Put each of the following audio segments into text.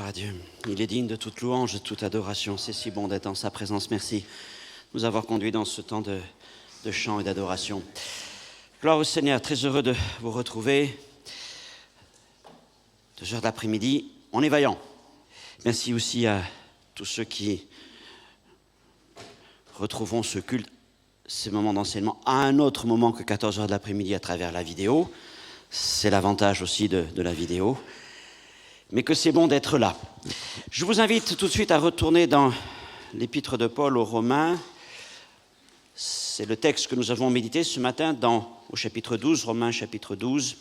à Dieu. Il est digne de toute louange, de toute adoration. C'est si bon d'être en sa présence. Merci de nous avoir conduits dans ce temps de chant et d'adoration. Gloire au Seigneur, très heureux de vous retrouver. 2 heures d'après-midi, on est vaillant. Merci aussi à tous ceux qui retrouveront ce culte, ces moments d'enseignement, à un autre moment que 14 heures de l'après-midi à travers la vidéo. C'est l'avantage aussi de la vidéo. Mais que c'est bon d'être là. Je vous invite tout de suite à retourner dans l'épître de Paul aux Romains. C'est le texte que nous avons médité ce matin au chapitre 12, Romains chapitre 12.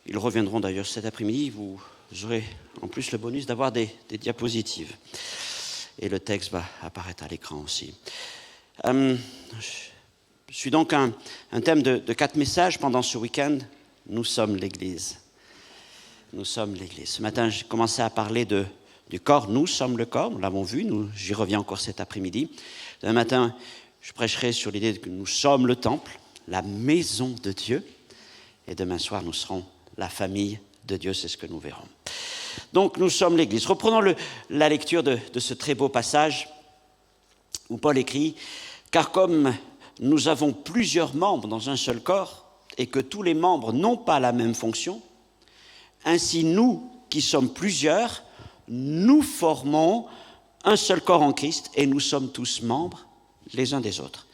Ils reviendront d'ailleurs cet après-midi. Vous aurez en plus le bonus d'avoir des diapositives. Et le texte va apparaître à l'écran aussi. Je suis donc un thème de 4 messages pendant ce week-end. Nous sommes l'Église. Nous sommes l'Église. Ce matin, j'ai commencé à parler du corps. Nous sommes le corps, nous l'avons vu, j'y reviens encore cet après-midi. Demain matin, je prêcherai sur l'idée que nous sommes le temple, la maison de Dieu. Et demain soir, nous serons la famille de Dieu, c'est ce que nous verrons. Donc, nous sommes l'Église. Reprenons la lecture de ce très beau passage où Paul écrit « Car comme nous avons plusieurs membres dans un seul corps et que tous les membres n'ont pas la même fonction, ainsi, nous, qui sommes plusieurs, nous formons un seul corps en Christ et nous sommes tous membres les uns des autres.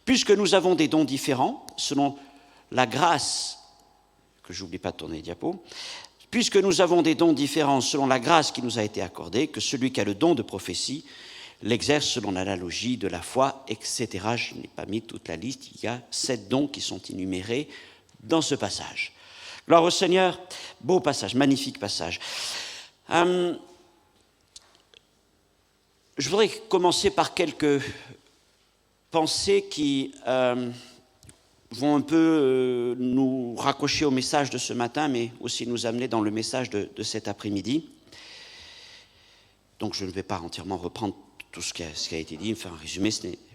Puisque nous avons des dons différents, selon la grâce, que je n'oublie pas de tourner les diapos, puisque nous avons des dons différents selon la grâce qui nous a été accordée, que celui qui a le don de prophétie l'exerce selon l'analogie de la foi, etc. Je n'ai pas mis toute la liste, il y a 7 dons qui sont énumérés dans ce passage. Gloire au Seigneur, beau passage, magnifique passage. Je voudrais commencer par quelques pensées qui vont un peu nous raccrocher au message de ce matin, mais aussi nous amener dans le message de cet après-midi. Donc je ne vais pas entièrement reprendre tout ce qui a été dit, faire un résumé,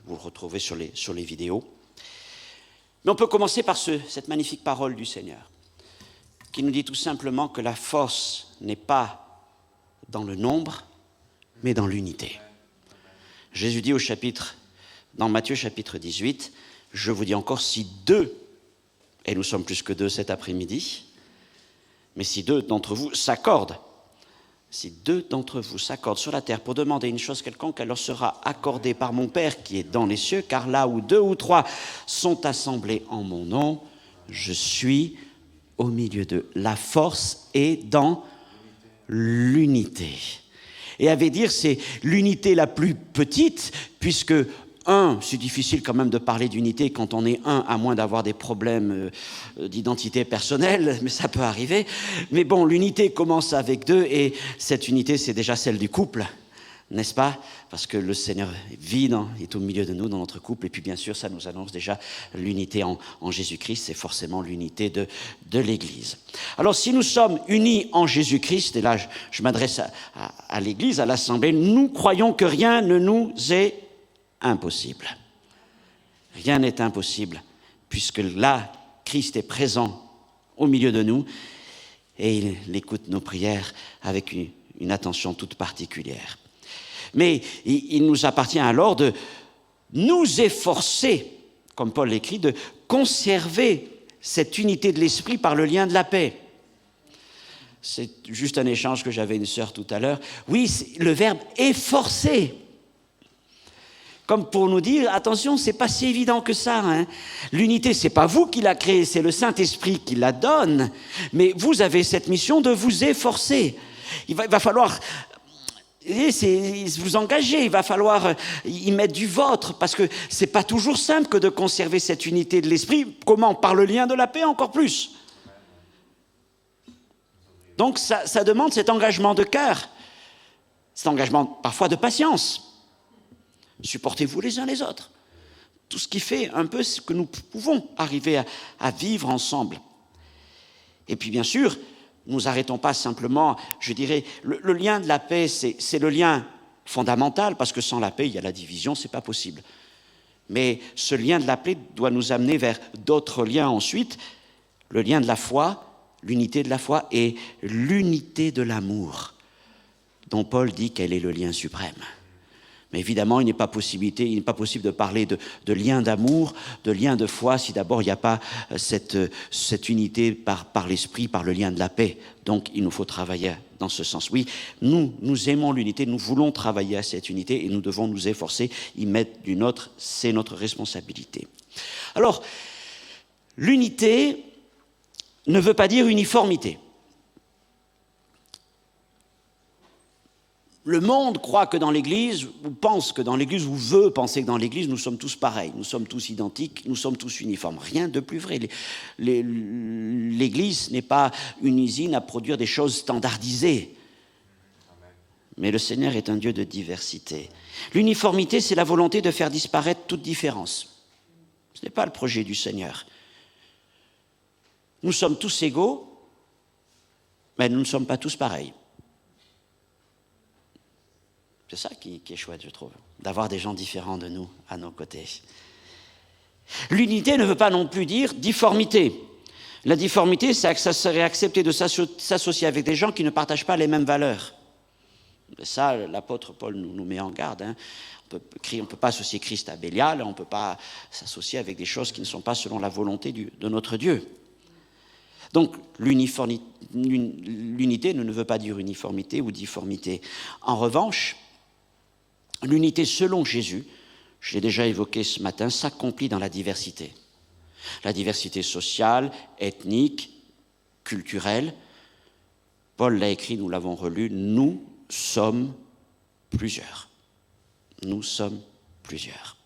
vous le retrouvez sur les vidéos. Mais on peut commencer par cette magnifique parole du Seigneur, qui nous dit tout simplement que la force n'est pas dans le nombre, mais dans l'unité. Jésus dit dans Matthieu chapitre 18, « Je vous dis encore, si 2, et nous sommes plus que 2 cet après-midi, mais si 2 d'entre vous s'accordent, si 2 d'entre vous s'accordent sur la terre pour demander une chose quelconque, elle leur sera accordée par mon Père qui est dans les cieux, car là où 2 ou 3 sont assemblés en mon nom, je suis au milieu d'eux. » La force est dans l'unité. Et à vrai dire, c'est l'unité la plus petite, puisque c'est difficile quand même de parler d'unité quand on est à moins d'avoir des problèmes d'identité personnelle, mais ça peut arriver. Mais bon, l'unité commence avec 2, et cette unité, c'est déjà celle du couple, n'est-ce pas? Parce que le Seigneur est au milieu de nous, dans notre couple, et puis bien sûr, ça nous annonce déjà l'unité en Jésus-Christ, c'est forcément l'unité de l'Église. Alors, si nous sommes unis en Jésus-Christ, et là, je m'adresse à l'Église, à l'Assemblée, nous croyons que rien ne nous est impossible. Rien n'est impossible, puisque là, Christ est présent au milieu de nous, et il écoute nos prières avec une attention toute particulière. Mais il nous appartient alors de nous efforcer, comme Paul l'écrit, de conserver cette unité de l'esprit par le lien de la paix. C'est juste un échange que j'avais une sœur tout à l'heure. Oui, le verbe « efforcer ». Comme pour nous dire, attention, c'est pas si évident que ça. Hein. L'unité, c'est pas vous qui la créez, c'est le Saint-Esprit qui la donne. Mais vous avez cette mission de vous efforcer. Il va falloir vous engager, il va falloir y mettre du vôtre, parce que c'est pas toujours simple que de conserver cette unité de l'esprit. Comment? Par le lien de la paix, encore plus. Donc ça demande cet engagement de cœur, cet engagement parfois de patience. Supportez-vous les uns les autres. Tout ce qui fait un peu ce que nous pouvons arriver à vivre ensemble. Et puis bien sûr, nous n'arrêtons pas simplement, je dirais, le lien de la paix, c'est le lien fondamental, parce que sans la paix, il y a la division, c'est pas possible. Mais ce lien de la paix doit nous amener vers d'autres liens ensuite, le lien de la foi, l'unité de la foi et l'unité de l'amour, dont Paul dit qu'elle est le lien suprême. Mais évidemment, il n'est pas possible de parler de lien d'amour, de lien de foi, si d'abord il n'y a pas cette unité par l'esprit, par le lien de la paix. Donc, il nous faut travailler dans ce sens. Oui, nous aimons l'unité, nous voulons travailler à cette unité et nous devons nous efforcer, y mettre du nôtre, c'est notre responsabilité. Alors, l'unité ne veut pas dire uniformité. Le monde croit que dans l'Église, ou pense que dans l'Église, ou veut penser que dans l'Église, nous sommes tous pareils, nous sommes tous identiques, nous sommes tous uniformes. Rien de plus vrai. L'Église n'est pas une usine à produire des choses standardisées. Mais le Seigneur est un Dieu de diversité. L'uniformité, c'est la volonté de faire disparaître toute différence. Ce n'est pas le projet du Seigneur. Nous sommes tous égaux, mais nous ne sommes pas tous pareils. C'est ça qui est chouette, je trouve, d'avoir des gens différents de nous à nos côtés. L'unité ne veut pas non plus dire difformité. La difformité, c'est que ça serait accepter de s'associer avec des gens qui ne partagent pas les mêmes valeurs. Et ça, l'apôtre Paul nous met en garde. On ne peut pas associer Christ à Bélial, on ne peut pas s'associer avec des choses qui ne sont pas selon la volonté de notre Dieu. Donc, l'unité ne veut pas dire uniformité ou difformité. En revanche, l'unité selon Jésus, je l'ai déjà évoqué ce matin, s'accomplit dans la diversité. La diversité sociale, ethnique, culturelle. Paul l'a écrit, nous l'avons relu, nous sommes plusieurs. Nous sommes plusieurs.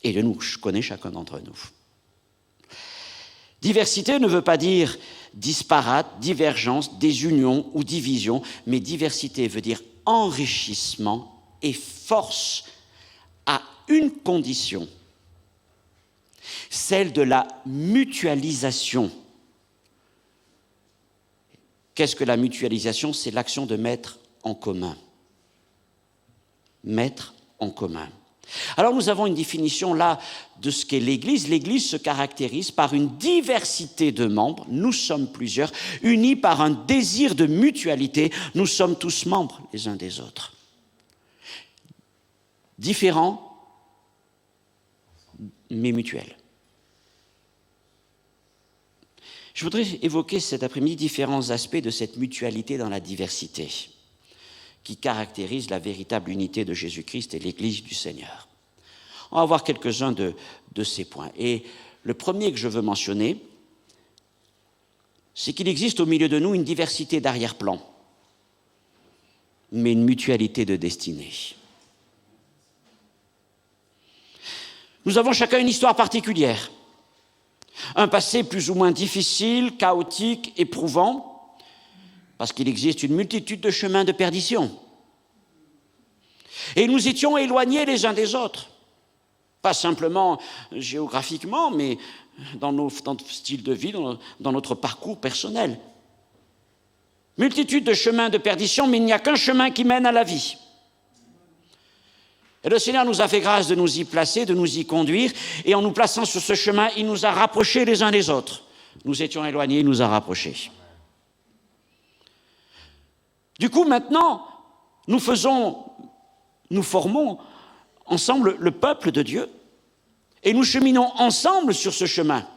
Et de nous, je connais chacun d'entre nous. Diversité ne veut pas dire disparate, divergence, désunion ou division, mais diversité veut dire enrichissement et force à une condition, celle de la mutualisation. Qu'est-ce que la mutualisation? C'est l'action de mettre en commun. Mettre en commun. Alors nous avons une définition là de ce qu'est l'Église. L'Église se caractérise par une diversité de membres, nous sommes plusieurs, unis par un désir de mutualité, nous sommes tous membres les uns des autres. Différents, mais mutuels. Je voudrais évoquer cet après-midi différents aspects de cette mutualité dans la diversité qui caractérise la véritable unité de Jésus-Christ et l'Église du Seigneur. On va voir quelques-uns de ces points. Et le premier que je veux mentionner, c'est qu'il existe au milieu de nous une diversité d'arrière-plan, mais une mutualité de destinée. Nous avons chacun une histoire particulière, un passé plus ou moins difficile, chaotique, éprouvant, parce qu'il existe une multitude de chemins de perdition. Et nous étions éloignés les uns des autres, pas simplement géographiquement, mais dans notre style de vie, dans notre parcours personnel. Multitude de chemins de perdition, mais il n'y a qu'un chemin qui mène à la vie. Et le Seigneur nous a fait grâce de nous y placer, de nous y conduire, et en nous plaçant sur ce chemin, il nous a rapprochés les uns des autres. Nous étions éloignés, il nous a rapprochés. Du coup, maintenant, nous formons ensemble le peuple de Dieu et nous cheminons ensemble sur ce chemin.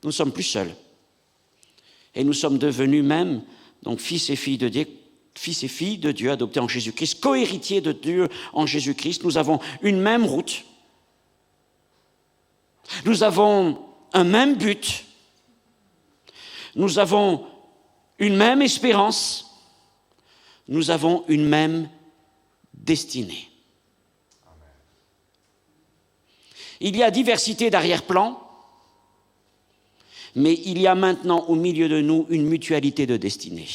Nous ne sommes plus seuls. Et nous sommes devenus même, donc fils et filles de Dieu adoptés en Jésus-Christ, co-héritiers de Dieu en Jésus-Christ. Nous avons une même route. Nous avons un même but. Nous avons une même espérance, nous avons une même destinée. Amen. Il y a diversité d'arrière-plan, mais il y a maintenant au milieu de nous une mutualité de destinée.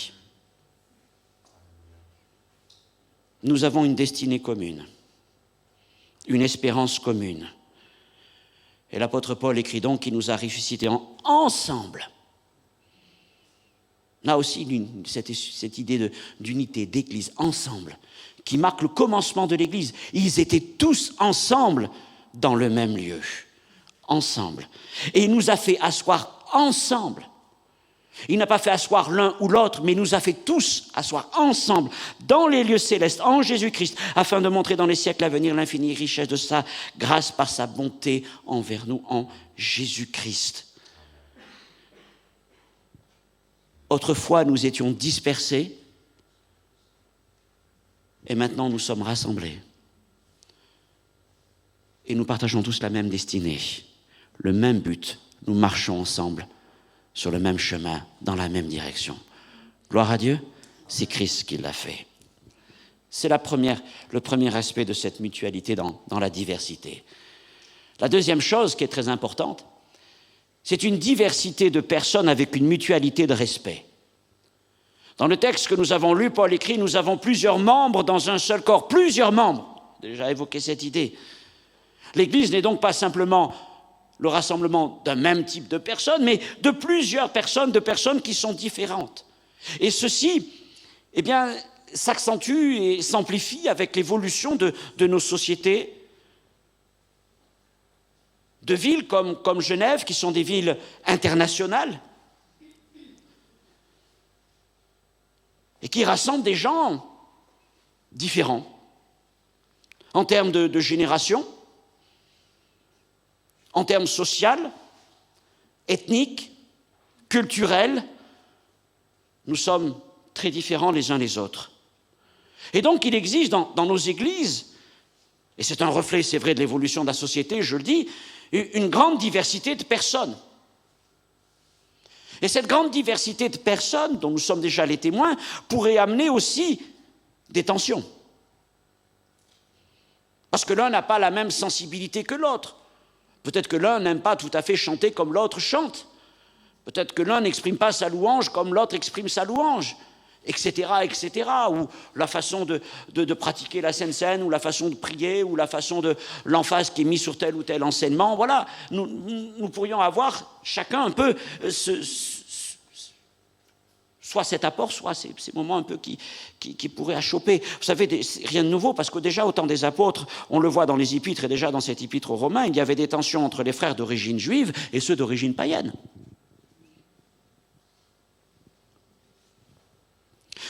Nous avons une destinée commune, une espérance commune. Et l'apôtre Paul écrit donc qu'il nous a ressuscités ensemble. Là aussi, cette idée d'unité, d'église, ensemble, qui marque le commencement de l'église. Ils étaient tous ensemble dans le même lieu, ensemble. Et il nous a fait asseoir ensemble. Il n'a pas fait asseoir l'un ou l'autre, mais il nous a fait tous asseoir ensemble dans les lieux célestes, en Jésus-Christ, afin de montrer dans les siècles à venir l'infinie richesse de sa grâce par sa bonté envers nous en Jésus-Christ. Autrefois, nous étions dispersés et maintenant nous sommes rassemblés. Et nous partageons tous la même destinée, le même but. Nous marchons ensemble sur le même chemin, dans la même direction. Gloire à Dieu, c'est Christ qui l'a fait. C'est le premier aspect de cette mutualité dans la diversité. La deuxième chose qui est très importante, c'est une diversité de personnes avec une mutualité de respect. Dans le texte que nous avons lu, Paul écrit « Nous avons plusieurs membres dans un seul corps ». Plusieurs membres. Déjà évoqué cette idée. L'Église n'est donc pas simplement le rassemblement d'un même type de personnes, mais de plusieurs personnes, de personnes qui sont différentes. Et ceci, eh bien, s'accentue et s'amplifie avec l'évolution de nos sociétés, de villes comme Genève, qui sont des villes internationales, et qui rassemblent des gens différents, en termes de génération, en termes social, ethniques, culturels. Nous sommes très différents les uns des autres. Et donc il existe dans nos églises, et c'est un reflet, c'est vrai, de l'évolution de la société, je le dis, une grande diversité de personnes. Et cette grande diversité de personnes, dont nous sommes déjà les témoins, pourrait amener aussi des tensions. Parce que l'un n'a pas la même sensibilité que l'autre. Peut-être que l'un n'aime pas tout à fait chanter comme l'autre chante. Peut-être que l'un n'exprime pas sa louange comme l'autre exprime sa louange, etc., etc. Ou la façon de pratiquer la Sainte Seine, ou la façon de prier, ou la façon de l'emphase qui est mise sur tel ou tel enseignement. Voilà, nous pourrions avoir chacun un peu soit cet apport, soit ces moments un peu qui pourraient achoper. Vous savez, rien de nouveau, parce que déjà au temps des apôtres, on le voit dans les épîtres, et déjà dans cette épître aux Romains, il y avait des tensions entre les frères d'origine juive et ceux d'origine païenne.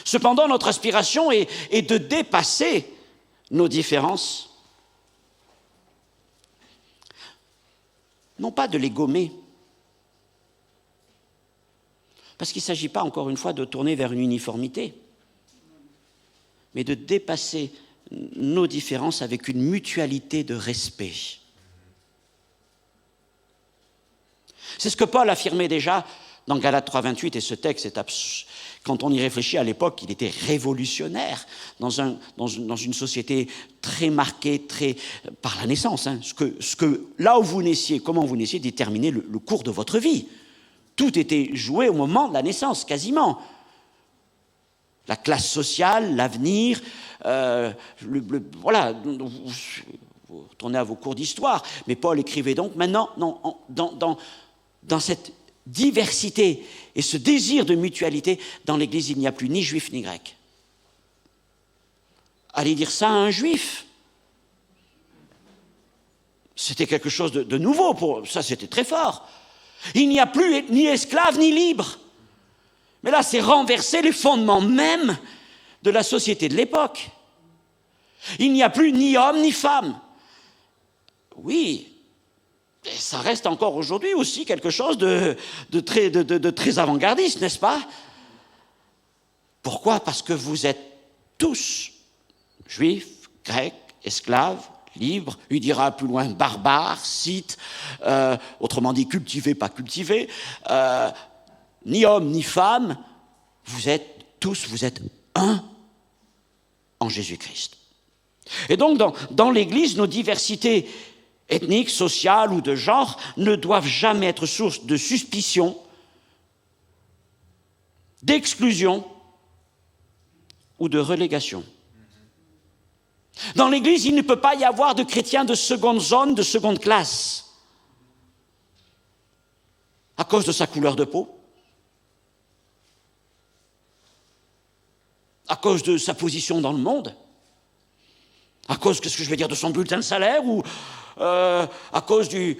Cependant, notre aspiration est de dépasser nos différences, non pas de les gommer, parce qu'il ne s'agit pas, encore une fois, de tourner vers une uniformité, mais de dépasser nos différences avec une mutualité de respect. C'est ce que Paul affirmait déjà dans Galates 3,28, et ce texte, quand on y réfléchit à l'époque, il était révolutionnaire dans une société très marquée par la naissance. Là où vous naissiez, comment vous naissiez, déterminait le cours de votre vie. Tout était joué au moment de la naissance, quasiment. La classe sociale, l'avenir, voilà, vous retournez à vos cours d'histoire. Mais Paul écrivait donc maintenant, dans cette diversité et ce désir de mutualité, dans l'Église, il n'y a plus ni juif ni grec. Allez dire ça à un juif. C'était quelque chose de nouveau, ça c'était très fort. Il n'y a plus ni esclave ni libre. Mais là, c'est renverser les fondements même de la société de l'époque. Il n'y a plus ni homme ni femme. Oui, et ça reste encore aujourd'hui aussi quelque chose de très avant-gardiste, n'est-ce pas? Pourquoi? Parce que vous êtes tous juifs, grecs, esclaves, libres, il dira plus loin barbares, scythes, autrement dit cultivés, pas cultivés, ni hommes ni femmes, vous êtes un en Jésus-Christ. Et donc dans l'Église, nos diversités ethniques, sociales ou de genre ne doivent jamais être source de suspicion, d'exclusion ou de relégation. Dans l'Église, il ne peut pas y avoir de chrétiens de seconde zone, de seconde classe, à cause de sa couleur de peau, à cause de sa position dans le monde, à cause, qu'est-ce que je vais dire, de son bulletin de salaire, ou à cause de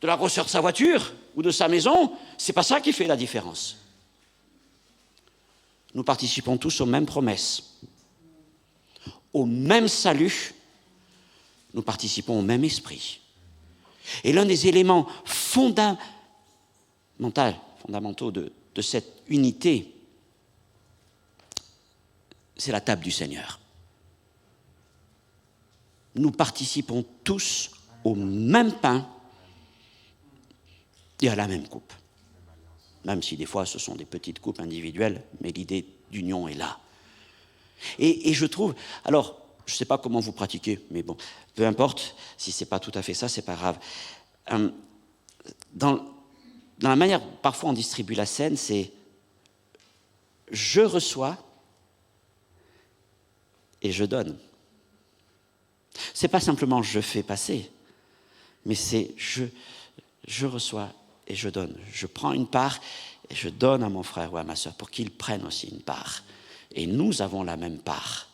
la grosseur de sa voiture ou de sa maison. C'est pas ça qui fait la différence. Nous participons tous aux mêmes promesses, au même salut. Nous participons au même esprit. Et l'un des éléments fondamentaux de cette unité, c'est la table du Seigneur. Nous participons tous au même pain et à la même coupe. Même si des fois ce sont des petites coupes individuelles, mais l'idée d'union est là. Et je trouve, alors, je ne sais pas comment vous pratiquez, mais bon, peu importe, si ce n'est pas tout à fait ça, ce n'est pas grave. Dans la manière, parfois on distribue la scène, c'est je reçois et je donne. Ce n'est pas simplement je fais passer, mais c'est je reçois et je donne. Je prends une part et je donne à mon frère ou à ma sœur pour qu'ils prennent aussi une part. Et nous avons la même part.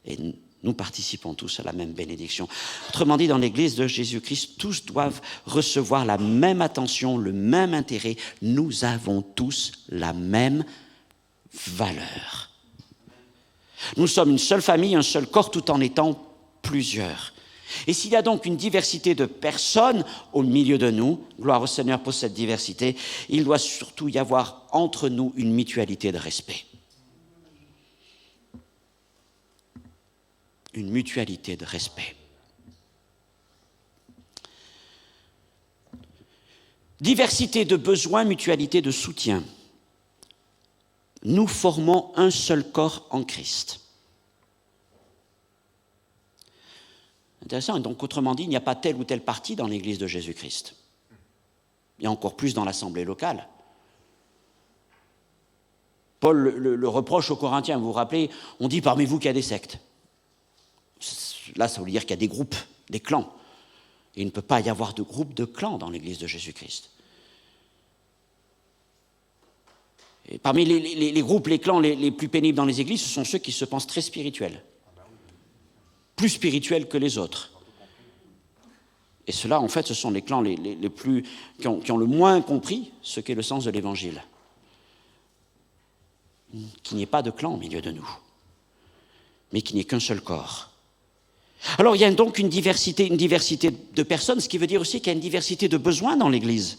Et nous participons tous à la même bénédiction. Autrement dit, dans l'Église de Jésus-Christ, tous doivent recevoir la même attention, le même intérêt. Nous avons tous la même valeur. Nous sommes une seule famille, un seul corps, tout en étant plusieurs. Et s'il y a donc une diversité de personnes au milieu de nous, gloire au Seigneur pour cette diversité, il doit surtout y avoir entre nous une mutualité de respect. Une mutualité de respect. Diversité de besoins, mutualité de soutien. Nous formons un seul corps en Christ. Intéressant. Donc, autrement dit, il n'y a pas tel ou tel parti dans l'Église de Jésus-Christ. Et encore plus dans l'assemblée locale. Paul le reproche aux Corinthiens. Vous vous rappelez, on dit parmi vous qu'il y a des sectes. Là, ça veut dire qu'il y a des groupes, des clans. Et il ne peut pas y avoir de groupe de clans dans l'Église de Jésus-Christ. Et parmi les groupes, les clans les plus pénibles dans les églises, ce sont ceux qui se pensent très spirituels. Plus spirituels que les autres. Et ceux-là, en fait, ce sont les clans les plus, qui ont le moins compris ce qu'est le sens de l'Évangile. Qu'il n'y ait pas de clan au milieu de nous, mais qu'il n'y ait qu'un seul corps. Alors, il y a donc une diversité de personnes, ce qui veut dire aussi qu'il y a une diversité de besoins dans l'Église.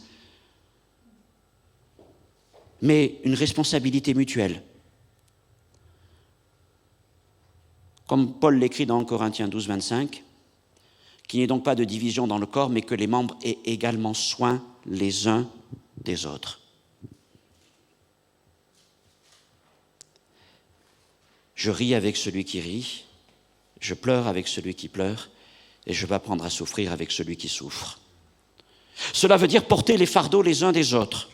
Mais une responsabilité mutuelle. Comme Paul l'écrit dans Corinthiens 12, 25, qu'il n'y ait donc pas de division dans le corps, mais que les membres aient également soin les uns des autres. Je ris avec celui qui rit, je pleure avec celui qui pleure, et je vais apprendre à souffrir avec celui qui souffre. Cela veut dire porter les fardeaux les uns des autres.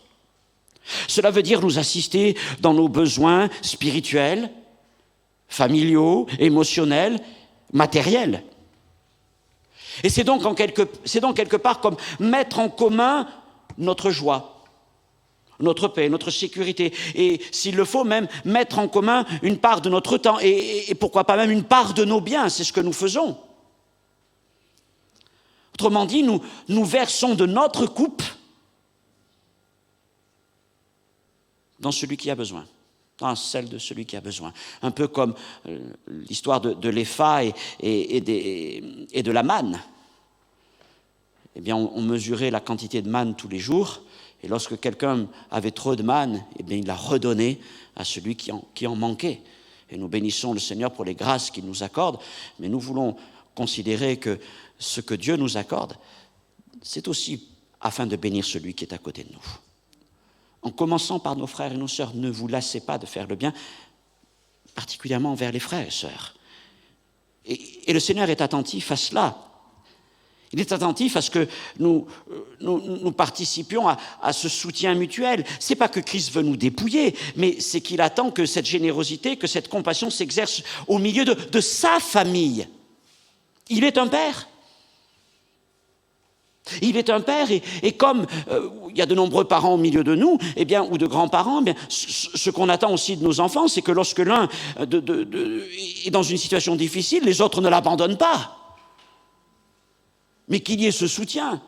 Cela veut dire nous assister dans nos besoins spirituels, familiaux, émotionnels, matériels. Et c'est donc quelque part comme mettre en commun notre joie, notre paix, notre sécurité, et s'il le faut même mettre en commun une part de notre temps, et pourquoi pas même une part de nos biens, c'est ce que nous faisons. Autrement dit, nous versons de notre coupe dans celui qui a besoin, dans celle de celui qui a besoin. Un peu comme l'histoire de l'épha et de la manne. Eh bien, on mesurait la quantité de manne tous les jours, et lorsque quelqu'un avait trop de manne, eh bien, il la redonnait à celui qui en manquait. Et nous bénissons le Seigneur pour les grâces qu'il nous accorde, mais nous voulons considérer que ce que Dieu nous accorde, c'est aussi afin de bénir celui qui est à côté de nous. En commençant par nos frères et nos sœurs, ne vous lassez pas de faire le bien, particulièrement envers les frères et sœurs. Et le Seigneur est attentif à cela. Il est attentif à ce que nous participions à ce soutien mutuel. Ce n'est pas que Christ veut nous dépouiller, mais c'est qu'il attend que cette générosité, que cette compassion s'exerce au milieu de sa famille. Il est un père. Il est un père et comme il y a de nombreux parents au milieu de nous, eh bien, ou de grands-parents, eh bien, ce qu'on attend aussi de nos enfants, c'est que lorsque l'un est dans une situation difficile, les autres ne l'abandonnent pas. mais qu'il y ait ce soutien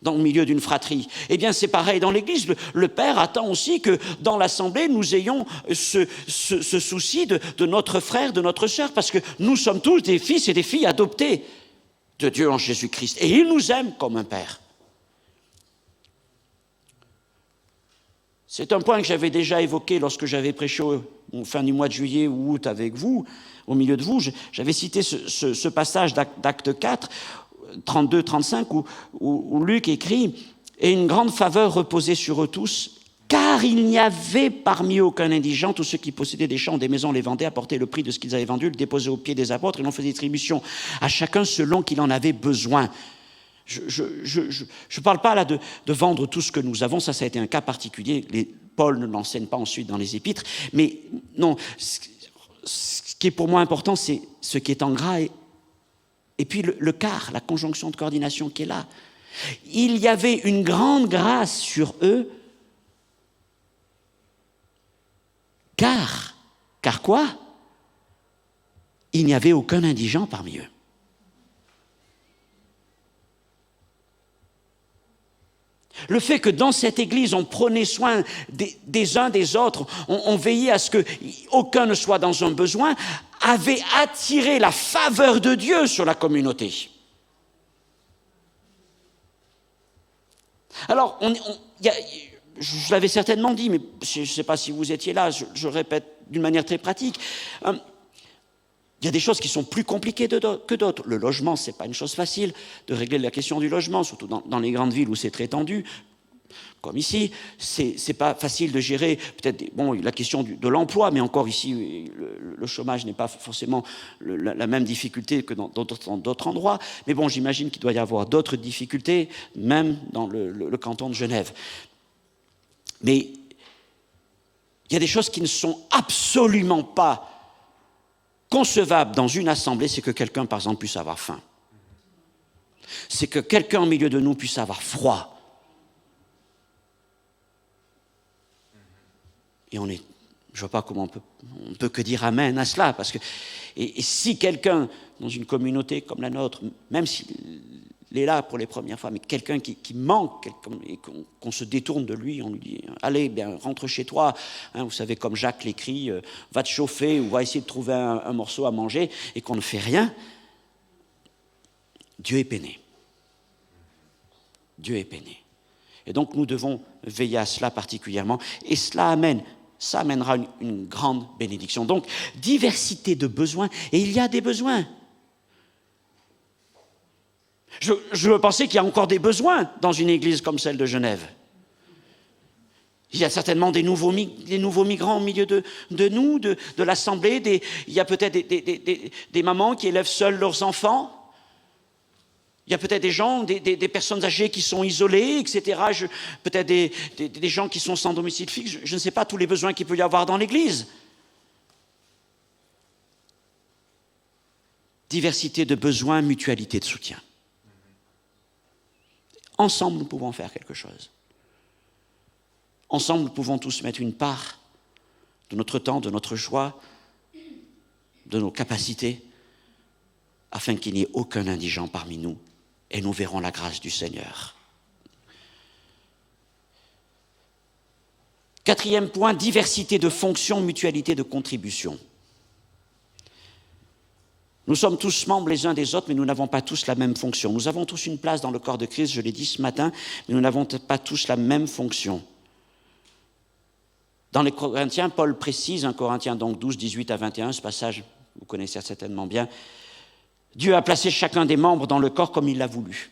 dans le milieu d'une fratrie. Eh bien, c'est pareil dans l'Église. Le Père attend aussi que dans l'Assemblée, nous ayons ce souci de notre frère, de notre sœur, parce que nous sommes tous des fils et des filles adoptés de Dieu en Jésus-Christ. Et il nous aime comme un Père. C'est un point que j'avais déjà évoqué lorsque j'avais prêché au fin du mois de juillet ou août avec vous, au milieu de vous. J'avais cité ce passage d'Acte 4, 32-35, où Luc écrit « Et une grande faveur reposait sur eux tous, car il n'y avait parmi eux aucun indigent. Tous ceux qui possédaient des champs ou des maisons les vendaient, apportaient le prix de ce qu'ils avaient vendu, le déposaient aux pieds des apôtres, et l'on faisait distribution à chacun selon qu'il en avait besoin. » Je ne parle pas là de vendre tout ce que nous avons, ça a été un cas particulier. Paul ne l'enseigne pas ensuite dans les épîtres, mais non, ce qui est pour moi important, c'est ce qui est en gras et puis le quart, la conjonction de coordination qui est là. Il y avait une grande grâce sur eux, car quoi? Il n'y avait aucun indigent parmi eux. Le fait que dans cette église, on prenait soin des uns des autres, on veillait à ce qu'aucun ne soit dans un besoin, avait attiré la faveur de Dieu sur la communauté. Alors, je l'avais certainement dit, mais je ne sais pas si vous étiez là, je répète d'une manière très pratique. Il y a des choses qui sont plus compliquées que d'autres. Le logement, ce n'est pas une chose facile de régler la question du logement, surtout dans les grandes villes où c'est très tendu, comme ici. C'est pas facile de gérer peut-être la question de l'emploi, mais encore ici, le chômage n'est pas forcément la même difficulté que dans d'autres endroits. Mais bon, j'imagine qu'il doit y avoir d'autres difficultés, même dans le canton de Genève. Mais il y a des choses qui ne sont absolument pas concevable dans une assemblée, c'est que quelqu'un, par exemple, puisse avoir faim. C'est que quelqu'un au milieu de nous puisse avoir froid. Et je ne vois pas comment on peut que dire amen à cela, parce que et si quelqu'un, dans une communauté comme la nôtre, même s'il est là pour les premières fois, mais quelqu'un qui manque, et qu'on se détourne de lui, on lui dit « Allez, bien, rentre chez toi », vous savez, comme Jacques l'écrit, « Va te chauffer ou va essayer de trouver un morceau à manger », et qu'on ne fait rien, Dieu est peiné. Dieu est peiné. Et donc, nous devons veiller à cela particulièrement, et ça amènera une grande bénédiction. Donc, diversité de besoins, et il y a des besoins. Je pensais qu'il y a encore des besoins dans une église comme celle de Genève. Il y a certainement des nouveaux migrants au milieu de nous, de l'Assemblée. Il y a peut-être des mamans qui élèvent seules leurs enfants. Il y a peut-être des gens, des personnes âgées qui sont isolées, etc. Peut-être des gens qui sont sans domicile fixe. Je ne sais pas tous les besoins qu'il peut y avoir dans l'église. Diversité de besoins, mutualité de soutien. Ensemble, nous pouvons faire quelque chose. Ensemble, nous pouvons tous mettre une part de notre temps, de notre joie, de nos capacités, afin qu'il n'y ait aucun indigent parmi nous, et nous verrons la grâce du Seigneur. Quatrième point, diversité de fonctions, mutualité de contribution. Nous sommes tous membres les uns des autres, mais nous n'avons pas tous la même fonction. Nous avons tous une place dans le corps de Christ, je l'ai dit ce matin, mais nous n'avons pas tous la même fonction. Dans les Corinthiens, Paul précise, 1 Corinthiens donc 12, 18 à 21, ce passage, vous connaissez certainement bien, Dieu a placé chacun des membres dans le corps comme il l'a voulu.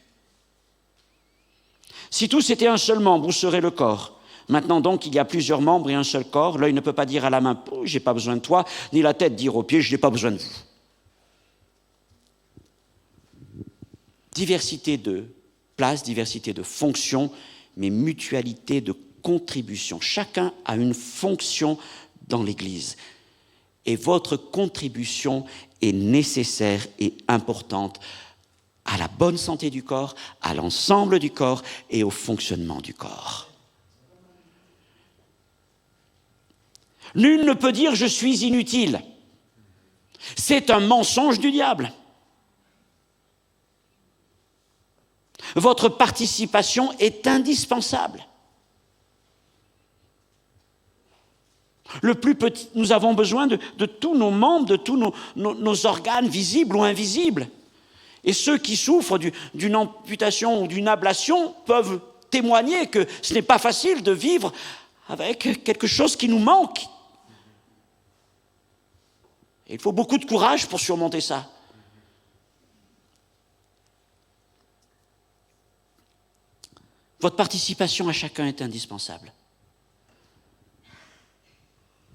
Si tous étaient un seul membre, où serait le corps ? Maintenant donc, il y a plusieurs membres et un seul corps. L'œil ne peut pas dire à la main, oh, j'ai pas besoin de toi, ni la tête dire aux pieds, je n'ai pas besoin de vous. Diversité de place, diversité de fonctions, mais mutualité de contribution. Chacun a une fonction dans l'Église. Et votre contribution est nécessaire et importante à la bonne santé du corps, à l'ensemble du corps et au fonctionnement du corps. Nul ne peut dire « je suis inutile ». C'est un mensonge du diable. Votre participation est indispensable. Le plus petit, nous avons besoin de tous nos membres, de tous nos organes visibles ou invisibles. Et ceux qui souffrent d'une amputation ou d'une ablation peuvent témoigner que ce n'est pas facile de vivre avec quelque chose qui nous manque. Et il faut beaucoup de courage pour surmonter ça. Votre participation à chacun est indispensable.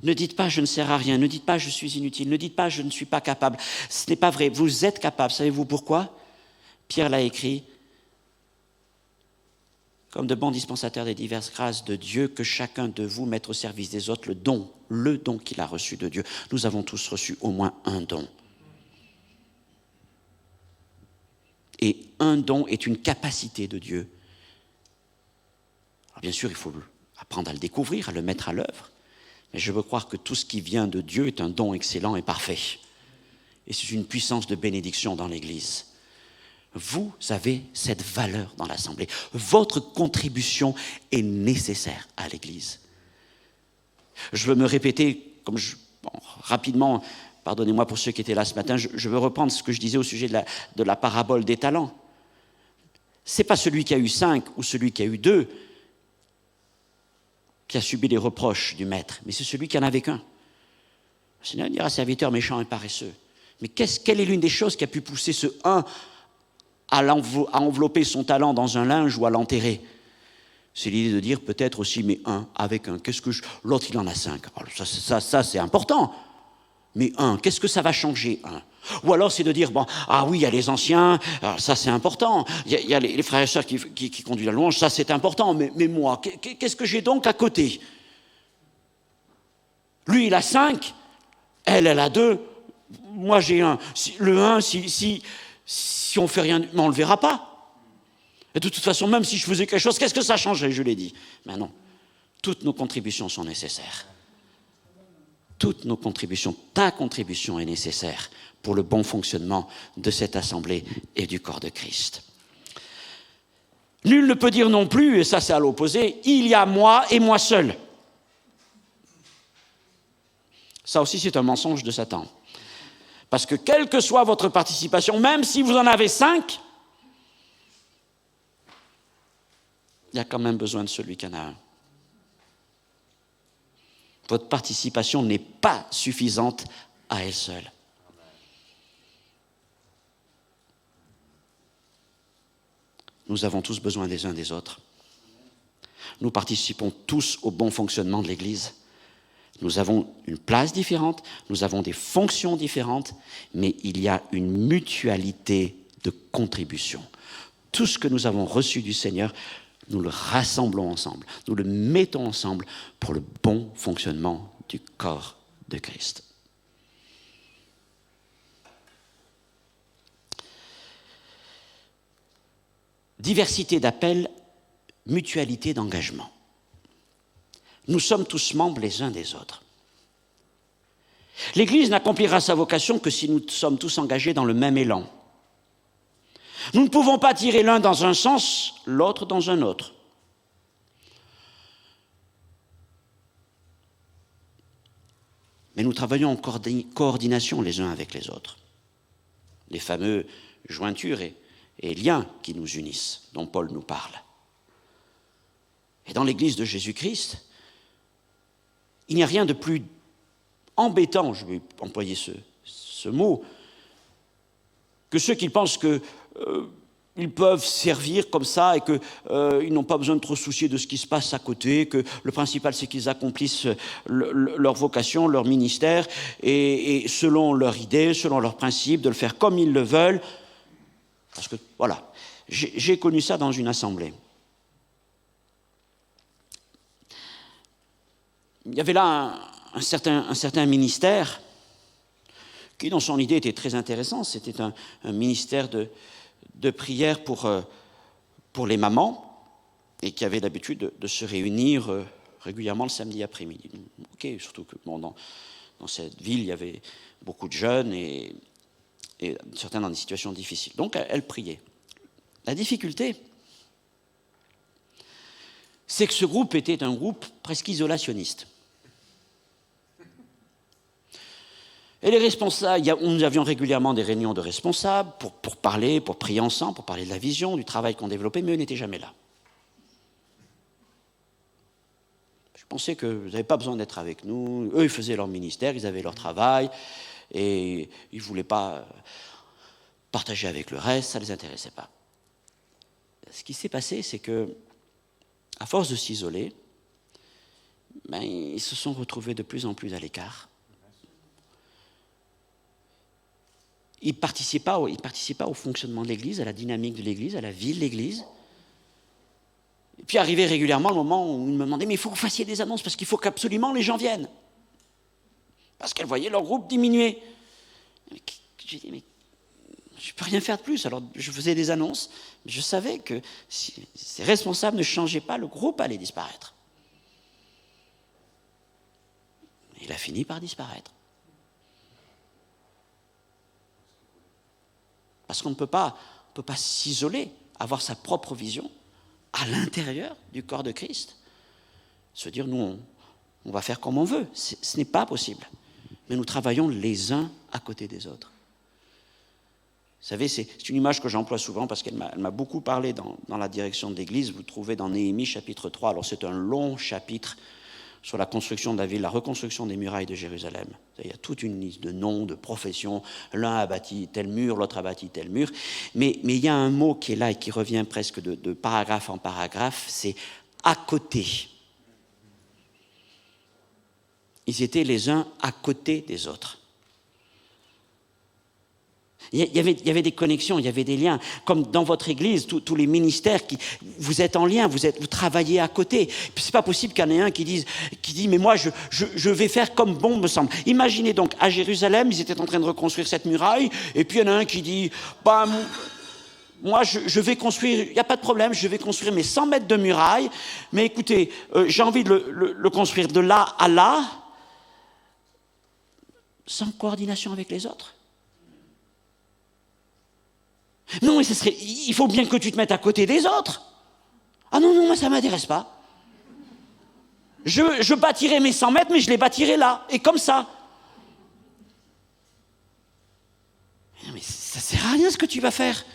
Ne dites pas « je ne sers à rien », ne dites pas « je suis inutile », ne dites pas « je ne suis pas capable ». Ce n'est pas vrai, vous êtes capable. Savez-vous pourquoi ? Pierre l'a écrit, comme de bons dispensateurs des diverses grâces de Dieu, que chacun de vous mette au service des autres le don qu'il a reçu de Dieu. Nous avons tous reçu au moins un don. Et un don est une capacité de Dieu. Alors bien sûr, il faut apprendre à le découvrir, à le mettre à l'œuvre. Mais je veux croire que tout ce qui vient de Dieu est un don excellent et parfait. Et c'est une puissance de bénédiction dans l'Église. Vous avez cette valeur dans l'Assemblée. Votre contribution est nécessaire à l'Église. Je veux me répéter, rapidement, pardonnez-moi pour ceux qui étaient là ce matin, je veux reprendre ce que je disais au sujet de la parabole des talents. Ce n'est pas celui qui a eu 5 ou celui qui a eu 2 qui a subi les reproches du maître, mais c'est celui qui n'en avait qu'un. Le Seigneur dira serviteur méchant et paresseux. Mais quelle est l'une des choses qui a pu pousser ce 1 à envelopper son talent dans un linge ou à l'enterrer? C'est l'idée de dire peut-être aussi, mais 1 avec 1, l'autre il en a 5. Alors ça c'est important. Mais 1, qu'est-ce que ça va changer 1? Ou alors c'est de dire, oui, il y a les anciens, alors ça c'est important, il y a les frères et sœurs qui conduisent la louange, ça c'est important, mais moi, qu'est-ce que j'ai donc à côté? Lui il a 5, elle a 2, moi j'ai 1. Le 1, si on ne fait rien, on ne le verra pas. Et de toute façon, même si je faisais quelque chose, qu'est-ce que ça changerait, je l'ai dit? Mais non, toutes nos contributions sont nécessaires. Toutes nos contributions, ta contribution est nécessaire pour le bon fonctionnement de cette assemblée et du corps de Christ. Nul ne peut dire non plus, et ça c'est à l'opposé, il y a moi et moi seul. Ça aussi c'est un mensonge de Satan. Parce que quelle que soit votre participation, même si vous en avez 5, il y a quand même besoin de celui qui en a un. Votre participation n'est pas suffisante à elle seule. Nous avons tous besoin des uns des autres. Nous participons tous au bon fonctionnement de l'Église. Nous avons une place différente, nous avons des fonctions différentes, mais il y a une mutualité de contribution. Tout ce que nous avons reçu du Seigneur, nous le rassemblons ensemble, nous le mettons ensemble pour le bon fonctionnement du corps de Christ. Diversité d'appels, mutualité d'engagement. Nous sommes tous membres les uns des autres. L'Église n'accomplira sa vocation que si nous sommes tous engagés dans le même élan. Nous ne pouvons pas tirer l'un dans un sens, l'autre dans un autre. Mais nous travaillons en coordination les uns avec les autres. Les fameux jointures et liens qui nous unissent, dont Paul nous parle. Et dans l'Église de Jésus-Christ, il n'y a rien de plus embêtant, je vais employer ce mot, que ceux qui pensent qu'ils peuvent servir comme ça et qu'ils n'ont pas besoin de trop soucier de ce qui se passe à côté, que le principal c'est qu'ils accomplissent leur vocation, leur ministère, et selon leur idée, selon leurs principes, de le faire comme ils le veulent. Parce que, voilà, j'ai connu ça dans une assemblée. Il y avait là un certain ministère qui, dans son idée, était très intéressant. C'était un ministère de prière pour les mamans et qui avait l'habitude de se réunir régulièrement le samedi après-midi. Ok, surtout que dans cette ville, il y avait beaucoup de jeunes et certains dans des situations difficiles. Donc, elle priait. La difficulté, c'est que ce groupe était un groupe presque isolationniste. Et les responsables, nous avions régulièrement des réunions de responsables pour parler, pour prier ensemble, pour parler de la vision, du travail qu'on développait, mais eux n'étaient jamais là. Je pensais que vous n'avez pas besoin d'être avec nous. Eux, ils faisaient leur ministère, ils avaient leur travail, et ils ne voulaient pas partager avec le reste, ça ne les intéressait pas. Ce qui s'est passé, c'est que, à force de s'isoler, ils se sont retrouvés de plus en plus à l'écart. Ils ne participaient pas au fonctionnement de l'Église, à la dynamique de l'Église, à la vie de l'Église. Et puis arrivait régulièrement le moment où ils me demandaient « mais il faut que vous fassiez des annonces parce qu'il faut qu'absolument les gens viennent ». Parce qu'elles voyaient leur groupe diminuer. J'ai dit « mais je ne peux rien faire de plus ». Alors je faisais des annonces, mais je savais que si ces responsables ne changeaient pas, le groupe allait disparaître. Il a fini par disparaître. Parce qu'on ne peut pas s'isoler, avoir sa propre vision à l'intérieur du corps de Christ. Se dire, nous, on va faire comme on veut. Ce n'est pas possible. Mais nous travaillons les uns à côté des autres. Vous savez, c'est une image que j'emploie souvent parce qu'elle m'a beaucoup parlé dans la direction de l'Église. Vous le trouvez dans Néhémie chapitre 3. Alors c'est un long chapitre sur la construction de la ville, la reconstruction des murailles de Jérusalem. Il y a toute une liste de noms, de professions. L'un a bâti tel mur, l'autre a bâti tel mur. Mais il y a un mot qui est là et qui revient presque de paragraphe en paragraphe, c'est « à côté ». Ils étaient les uns à côté des autres. Il y avait des connexions, il y avait des liens. Comme dans votre église, tous les ministères, vous êtes en lien, vous travaillez à côté. Ce n'est pas possible qu'il y en ait un qui dit mais moi, je vais faire comme bon me semble. Imaginez donc, à Jérusalem, ils étaient en train de reconstruire cette muraille, et puis il y en a un qui dit moi, je vais construire, il n'y a pas de problème, je vais construire mes 100 mètres de muraille, mais écoutez, j'ai envie de le construire de là à là, sans coordination avec les autres. Non, mais il faut bien que tu te mettes à côté des autres. Ah non, moi ça ne m'intéresse pas. Je bâtirai mes 100 mètres, mais je les bâtirai là, et comme ça. Mais ça ne sert à rien ce que tu vas faire.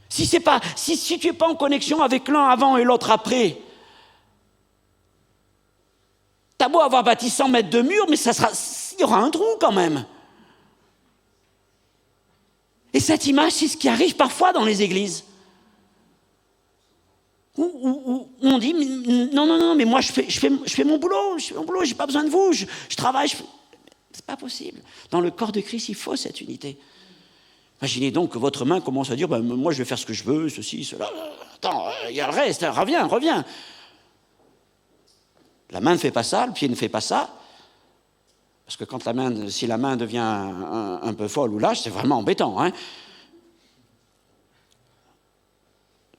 Si tu n'es pas en connexion avec l'un avant et l'autre après, tu as beau avoir bâti 100 mètres de mur, mais il y aura un trou quand même. Et cette image, c'est ce qui arrive parfois dans les églises. Où on dit, non, mais moi je fais mon boulot, j'ai pas besoin de vous, je travaille. C'est pas possible. Dans le corps de Christ, il faut cette unité. Imaginez donc que votre main commence à dire, moi je vais faire ce que je veux, ceci, cela. Attends, il y a le reste, reviens. La main ne fait pas ça, le pied ne fait pas ça. Parce que si la main devient un peu folle ou lâche, c'est vraiment embêtant. Hein.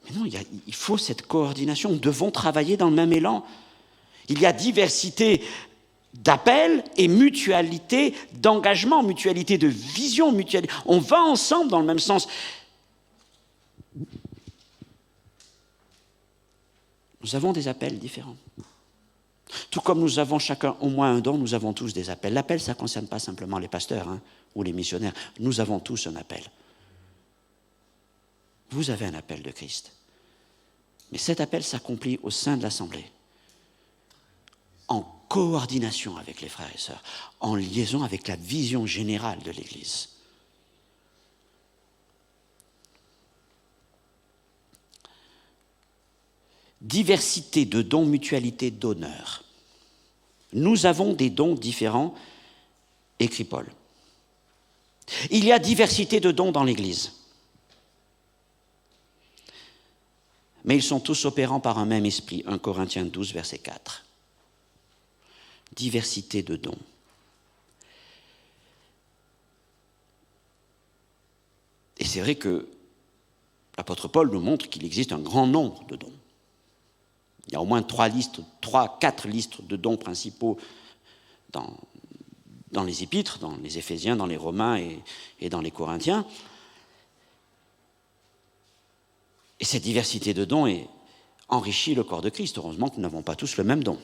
Mais non, il faut cette coordination. Nous devons travailler dans le même élan. Il y a diversité d'appels et mutualité d'engagement, mutualité de vision, mutualité. On va ensemble dans le même sens. Nous avons des appels différents. Tout comme nous avons chacun au moins un don, nous avons tous des appels. L'appel, ça ne concerne pas simplement les pasteurs ou les missionnaires. Nous avons tous un appel. Vous avez un appel de Christ. Mais cet appel s'accomplit au sein de l'Assemblée, en coordination avec les frères et sœurs, en liaison avec la vision générale de l'Église. Diversité de dons, mutualité d'honneur. Nous avons des dons différents, écrit Paul. Il y a diversité de dons dans l'Église. Mais ils sont tous opérants par un même esprit. 1 Corinthiens 12, verset 4. Diversité de dons. Et c'est vrai que l'apôtre Paul nous montre qu'il existe un grand nombre de dons. Il y a au moins 4 listes de dons principaux dans les épîtres, dans les Éphésiens, dans les Romains et dans les Corinthiens. Et cette diversité de dons enrichit le corps de Christ. Heureusement que nous n'avons pas tous le même don.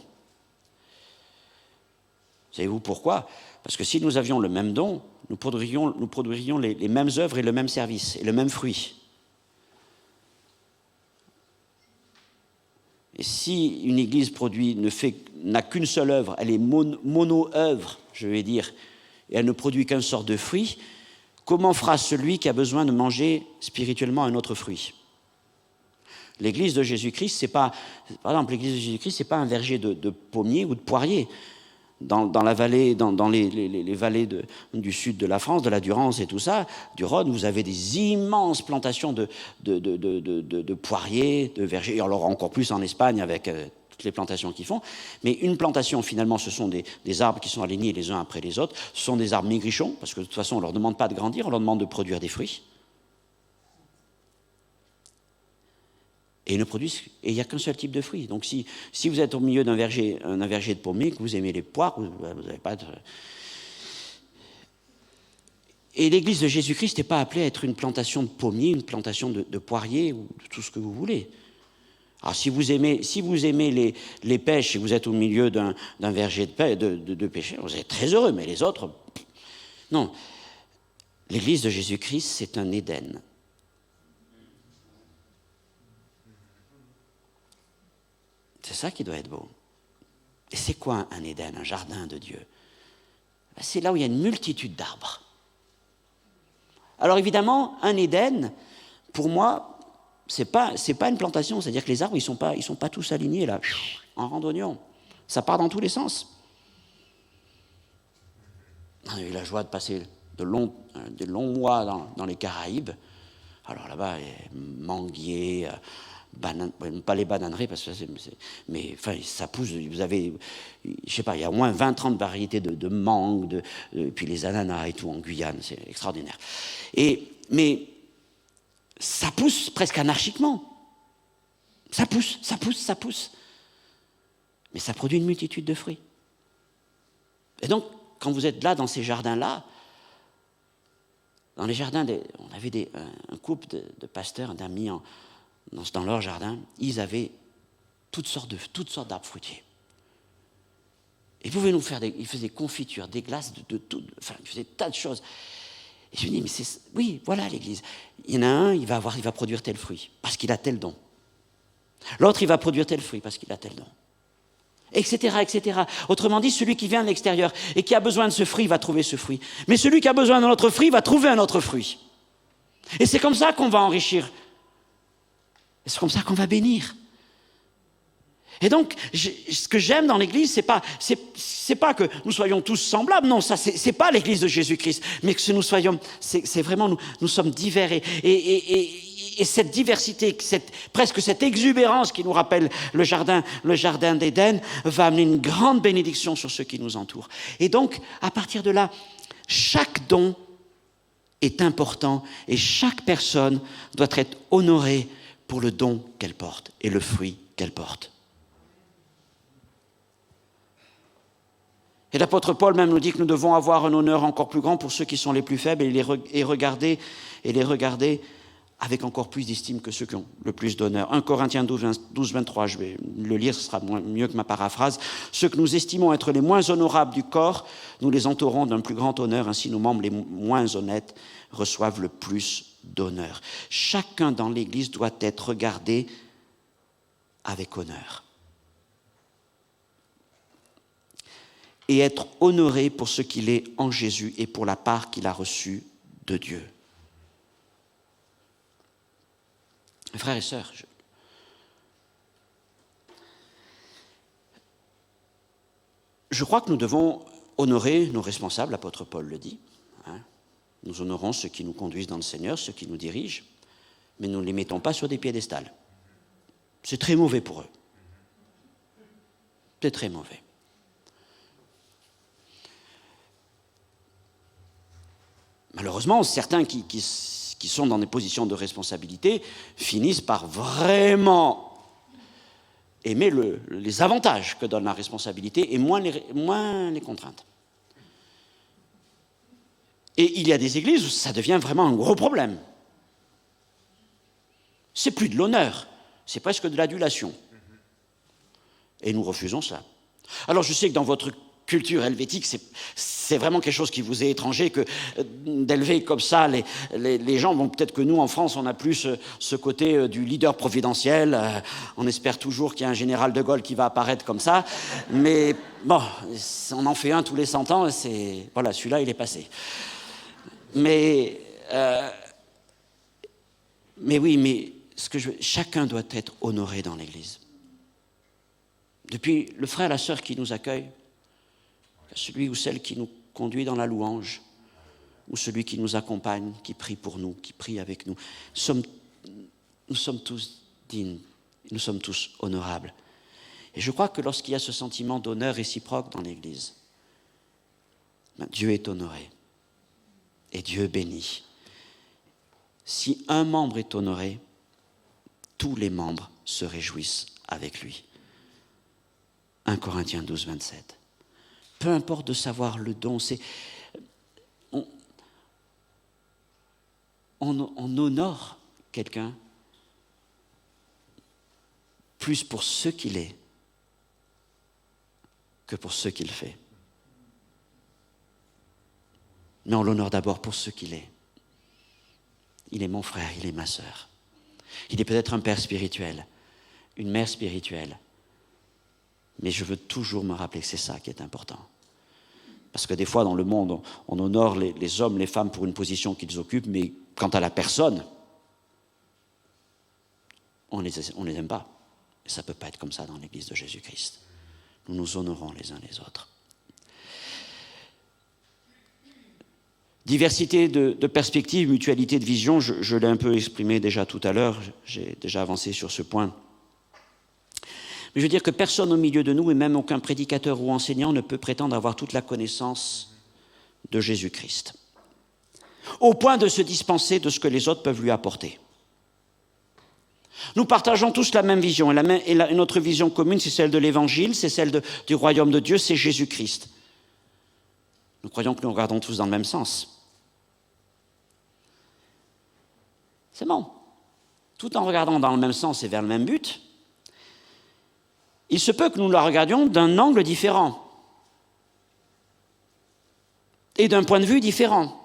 Savez-vous pourquoi? Parce que si nous avions le même don, nous produirions les mêmes œuvres et le même service, et le même fruit. Et si une église n'a qu'une seule œuvre, elle est mono-œuvre, je vais dire, et elle ne produit qu'un sort de fruit, comment fera celui qui a besoin de manger spirituellement un autre fruit? L'église de Jésus-Christ, c'est pas, par exemple, l'église de Jésus-Christ, c'est pas un verger de pommiers ou de poiriers. Dans la vallée, dans les vallées du sud de la France, de la Durance et tout ça, du Rhône, vous avez des immenses plantations de poiriers, de vergers, et alors encore plus en Espagne avec toutes les plantations qu'ils font. Mais une plantation, finalement, ce sont des arbres qui sont alignés les uns après les autres. Ce sont des arbres maigrichons, parce que de toute façon, on ne leur demande pas de grandir, on leur demande de produire des fruits. Et ils ne produisent, et il n'y a qu'un seul type de fruit. Donc si vous êtes au milieu d'un verger de pommiers, que vous aimez les poires, vous n'avez pas de... Et l'église de Jésus-Christ n'est pas appelée à être une plantation de pommiers, une plantation de poiriers, ou de tout ce que vous voulez. Alors si vous aimez les pêches et vous êtes au milieu d'un verger de pêcheurs, vous êtes très heureux, mais les autres... Non. L'église de Jésus-Christ, c'est un Éden. C'est ça qui doit être beau. Et c'est quoi un Éden, un jardin de Dieu? C'est là où il y a une multitude d'arbres. Alors évidemment, un Éden, pour moi, c'est pas une plantation, c'est-à-dire que les arbres, ils sont pas tous alignés là, en rang d'oignon. Ça part dans tous les sens. On a eu la joie de passer de longs mois dans les Caraïbes. Alors là-bas, manguiers, pas les bananeraies, parce que mais enfin, ça pousse, vous avez, je sais pas, il y a au moins 20-30 variétés de mangues, puis les ananas et tout en Guyane, c'est extraordinaire. Mais ça pousse presque anarchiquement. Ça pousse. Mais ça produit une multitude de fruits. Et donc, quand vous êtes là, dans ces jardins-là, dans les jardins, on avait un couple de pasteurs, d'amis dans leur jardin, ils avaient toutes sortes d'arbres fruitiers. Ils pouvaient nous faire ils faisaient des confitures, des glaces, enfin, ils faisaient des tas de choses. Et je me dis, mais oui, voilà l'église. Il y en a un, il va produire tel fruit, parce qu'il a tel don. L'autre, il va produire tel fruit, parce qu'il a tel don. Etc., etc. Autrement dit, celui qui vient de l'extérieur et qui a besoin de ce fruit va trouver ce fruit. Mais celui qui a besoin d'un autre fruit va trouver un autre fruit. Et c'est comme ça qu'on va enrichir. Et c'est comme ça qu'on va bénir. Et donc, ce que j'aime dans l'Église, c'est pas que nous soyons tous semblables. Non, ça, c'est pas l'Église de Jésus-Christ. Mais que nous soyons, c'est vraiment, nous sommes divers. Et cette diversité, presque cette exubérance qui nous rappelle le jardin d'Éden, va amener une grande bénédiction sur ceux qui nous entourent. Et donc, à partir de là, chaque don est important et chaque personne doit être honorée pour le don qu'elle porte et le fruit qu'elle porte. Et l'apôtre Paul même nous dit que nous devons avoir un honneur encore plus grand pour ceux qui sont les plus faibles et les regarder avec encore plus d'estime que ceux qui ont le plus d'honneur. 1 Corinthiens 12, 23, je vais le lire, ce sera mieux que ma paraphrase. Ceux que nous estimons être les moins honorables du corps, nous les entourons d'un plus grand honneur, ainsi nos membres les moins honnêtes reçoivent le plus d'honneur. Chacun dans l'Église doit être regardé avec honneur. Et être honoré pour ce qu'il est en Jésus et pour la part qu'il a reçue de Dieu. Frères et sœurs, je crois que nous devons honorer nos responsables, l'apôtre Paul le dit. Nous honorons ceux qui nous conduisent dans le Seigneur, ceux qui nous dirigent, mais nous ne les mettons pas sur des piédestals. C'est très mauvais pour eux. C'est très mauvais. Malheureusement, certains qui sont dans des positions de responsabilité finissent par vraiment aimer les avantages que donne la responsabilité et moins les contraintes. Et il y a des églises où ça devient vraiment un gros problème. C'est plus de l'honneur, c'est presque de l'adulation. Et nous refusons ça. Alors je sais que dans votre culture helvétique, c'est vraiment quelque chose qui vous est étranger, que d'élever comme ça les gens. Bon, peut-être que nous, en France, on a plus ce côté du leader providentiel. On espère toujours qu'il y a un général de Gaulle qui va apparaître comme ça. Mais bon, on en fait un tous les 100 ans, et voilà, celui-là, il est passé. Mais oui, mais chacun doit être honoré dans l'Église. Depuis le frère et la sœur qui nous accueillent, celui ou celle qui nous conduit dans la louange, ou celui qui nous accompagne, qui prie pour nous, qui prie avec nous. Nous sommes tous dignes, nous sommes tous honorables. Et je crois que lorsqu'il y a ce sentiment d'honneur réciproque dans l'Église, Dieu est honoré et Dieu bénit. Si un membre est honoré, tous les membres se réjouissent avec lui. 1 Corinthiens 12, 27. Peu importe de savoir le don, on honore quelqu'un plus pour ce qu'il est que pour ce qu'il fait. Mais on l'honore d'abord pour ce qu'il est. Il est mon frère, il est ma sœur. Il est peut-être un père spirituel, une mère spirituelle. Mais je veux toujours me rappeler que c'est ça qui est important. Parce que des fois, dans le monde, on honore les hommes, les femmes pour une position qu'ils occupent, mais quant à la personne, on les aime pas. Et ça ne peut pas être comme ça dans l'Église de Jésus-Christ. Nous nous honorons les uns les autres. Diversité de perspectives, mutualité de vision, je l'ai un peu exprimé déjà tout à l'heure, j'ai déjà avancé sur ce point. Mais je veux dire que personne au milieu de nous, et même aucun prédicateur ou enseignant, ne peut prétendre avoir toute la connaissance de Jésus-Christ, au point de se dispenser de ce que les autres peuvent lui apporter. Nous partageons tous la même vision, et notre vision commune, c'est celle de l'Évangile, c'est celle du royaume de Dieu, c'est Jésus-Christ. Nous croyons que nous regardons tous dans le même sens. C'est bon. Tout en regardant dans le même sens et vers le même but, il se peut que nous la regardions d'un angle différent et d'un point de vue différent.